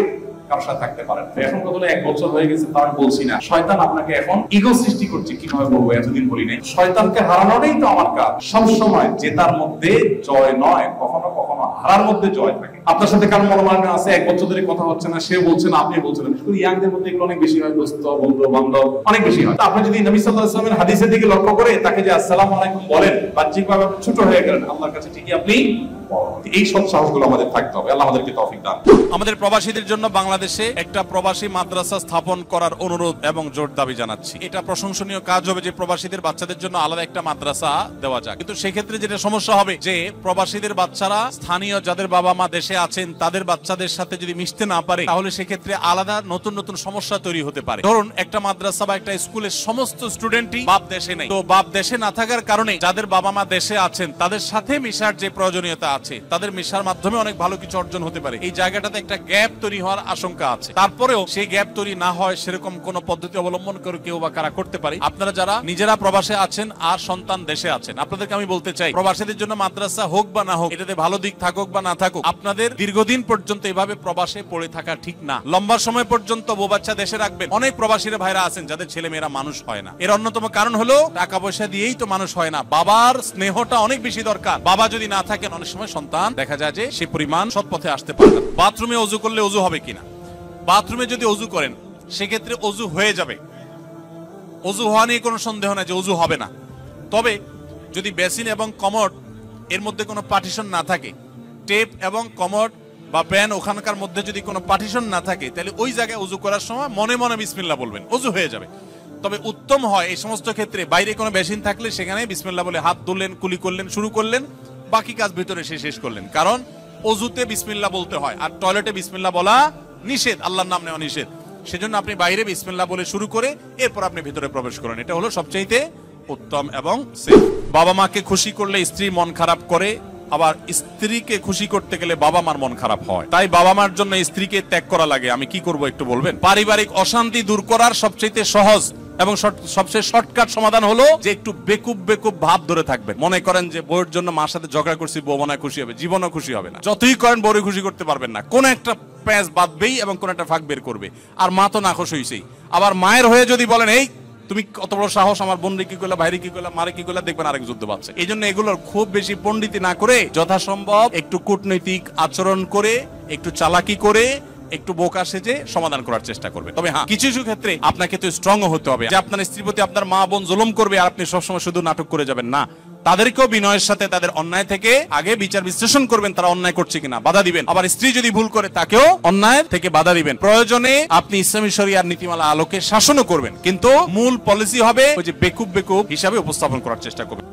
কারোর সাথে থাকতে পারেন। এখন কত 1 বছর হয়ে গেছে, তা আমি বলছি না। শয়তান আপনাকে এখন ইগো সৃষ্টি করছে, কিভাবে বলবো, এতদিন বলি নাই। শয়তানকে হারানোটাই তো আমার কাজ। সবসময় জেতার মধ্যে জয় নয়, কখনো কখনো হারার মধ্যে জয় থাকে। আপনার সাথে কারো মনোমালিন্য আছে, 1 বছর ধরে কথা হচ্ছে না, সে বলছে না, আপনি বলছেন না। শুধু ইয়াংদের মধ্যে এগুলো অনেক বেশি হয়, দোস্ত, বন্ধু বান্ধব অনেক বেশি হয়। আপনি যদি নবী সাল্লাল্লাহু আলাইহি ওয়াসাল্লামের হাদিসের দিকে লক্ষ্য করে তাকে যে আসসালামু আলাইকুম বলেন, বাহ্যিকভাবে ছোট হয়ে গেলেন, আল্লাহর কাছে ঠিকই আপনি এই সব সাহসগুলো আমাদের থাকতে হবে। আল্লাহ আমাদেরকে তৌফিক দান। আমাদের প্রবাসীদের জন্য বাংলাদেশে একটা প্রবাসী মাদ্রাসা স্থাপন করার অনুরোধ এবং জোর দাবি জানাচ্ছি। এটা প্রশংসনীয় কাজ হবে যে প্রবাসীদের বাচ্চাদের জন্য আলাদা একটা মাদ্রাসা দেওয়া যাক, কিন্তু সেক্ষেত্রে যেটা সমস্যা হবে যে প্রবাসীদের বাচ্চারা স্থানীয় যাদের বাবা মা দেশে আছেন তাদের বাচ্চাদের সাথে যদি মিশতে না পারে, তাহলে সেক্ষেত্রে আলাদা নতুন নতুন সমস্যা তৈরি হতে পারে। ধরুন, একটা মাদ্রাসা বা একটা স্কুলের সমস্ত স্টুডেন্টই বাপ দেশে নেই, তো বাপ দেশে না থাকার কারণে যাদের বাবা মা দেশে আছেন তাদের সাথে মিশার যে প্রয়োজনীয়তা আছে, তাদের মেশার মাধ্যমে অনেক ভালো কিছু অর্জন হতে পারে। এই জায়গাটাতে একটা গ্যাপ তৈরি হওয়ার আশঙ্কা আছে। তারপরেও সেই গ্যাপ তৈরি না হয় সেরকম কোন পদ্ধতি অবলম্বন করে কেউ বা কারা করতে পারে। আপনারা যারা নিজেরা প্রবাসে আছেন আর সন্তান দেশে আছেন, আপনাদেরকে আমি বলতে চাই, প্রবাসীদের জন্য মাদ্রাসা হোক বা না হোক, এটাতে ভালো দিক থাকুক বা না থাকুক, আপনাদের দীর্ঘদিন পর্যন্ত এভাবে প্রবাসে পড়ে থাকা ঠিক না। লম্বা সময় পর্যন্ত বউ বাচ্চা দেশে রাখবেন। অনেক প্রবাসীরা ভাইরা আছেন যাদের ছেলে মেয়েরা মানুষ হয় না। এর অন্যতম কারণ হলো টাকা পয়সা দিয়েই তো মানুষ হয় না। বাবার স্নেহটা অনেক বেশি দরকার। বাবা যদি না থাকেন, অনেক সময় সন্তান দেখা যায় যে সেই পরিমাণ সৎ পথে আসতে পারে না। বাথরুমে অজু করলে অজু হবে কিনা? বাথরুমে যদি অজু করেন সেক্ষেত্রে অজু হয়ে যাবে, অজু হওয়া নিয়ে কোনো সন্দেহ নাই যে অজু হবে না। তবে যদি বেসিন এবং কমোড এর মধ্যে কোনো পার্টিশন না থাকে, টেপ এবং কমোড বা প্যান ওখানকার মধ্যে যদি কোনো পার্টিশন না থাকে, তাহলে ওই জায়গায় উযু করার সময় মনে মনে বিসমিল্লাহ বলবেন, উযু হয়ে যাবে। তবে উত্তম হয় এই সমস্ত ক্ষেত্রে বাইরে কোনো বেসিন থাকলে সেখানে বিসমিল্লাহ বলে হাত ধুলেন, কুলি করলেন, শুরু করলেন, বাকি কাজ ভিতরে শেষ করলেন। কারণ অজুতে বিসমিল্লাহ বলতে হয় আর টয়লেটে বিসমিল্লাহ বলা নিষেধ, আল্লাহর নাম নেওয়া নিষেধ। সেজন্য আপনি বাইরে বিসমিল্লাহ বলে শুরু করে এরপর আপনি ভিতরে প্রবেশ করেন। এটা হলো সবচেয়ে উত্তম এবং সেফ। বাবা মাকে খুশি করলে স্ত্রী মন খারাপ করে, আবার স্ত্রীকে খুশি করতে গেলে বাবা মার মন খারাপ হয়। তাই বাবা মার জন্য স্ত্রীকে ত্যাগ করা লাগে। আমি কি করব একটু বলবেন? পারিবারিক অশান্তি দূর করার সবচেয়ে সহজ এবং সবচেয়ে শর্টকাট সমাধান হলো যে একটু বেকুব ভাব ধরে থাকবেন। মনে করেন যে বউয়ের জন্য মার সাথে ঝগড়া করছি, বউ মনে খুশি হবে, জীবনও খুশি হবে না। যতই করেন বউরে খুশি করতে পারবেন না। কোন একটা প্যাঁচ বাঁধবেই এবং কোন একটা ফাঁক বের করবে। আর মা তো নাখোশ হইছেই। আবার মায়ের হয়ে যদি বলেন এই তুমি কত বড় সাহস, আমার বোনরে কি করলা, ভাইরে কি করলা, মারে কি করলা, দেখবেন আরেক যুদ্ধ পাচ্ছে। এই জন্য এগুলোর খুব বেশি পণ্ডিতি না করে যথাসম্ভব একটু কূটনৈতিক আচরণ করে, একটু চালাকি করে, একটু বোকা সেজে সমাধান করার চেষ্টা করবে। তবে হ্যাঁ, কিছু কিছু ক্ষেত্রে আপনাকে তো স্ট্রং হতে হবে। যে আপনার স্ত্রীর প্রতি আপনার মা বোন জুলুম করবে আর আপনি সবসময় শুধু নাটক করে যাবেন না, তাদেরকেও বিনয়ের সাথে তাদের অন্যায় থেকে আগে বিচার বিশ্লেষণ করবেন, তারা অন্যায় করছে কিনা, বাধা দিবেন। আবার স্ত্রী যদি ভুল করে তাকেও অন্যায় থেকে বাধা দিবেন। প্রয়োজনে আপনি ইসলামী শরিয়ার নীতিমালা আলোকে শাসনও করবেন, কিন্তু মূল পলিসি হবে ওই যে বেকুব হিসাবে উপস্থাপন করার চেষ্টা করবেন।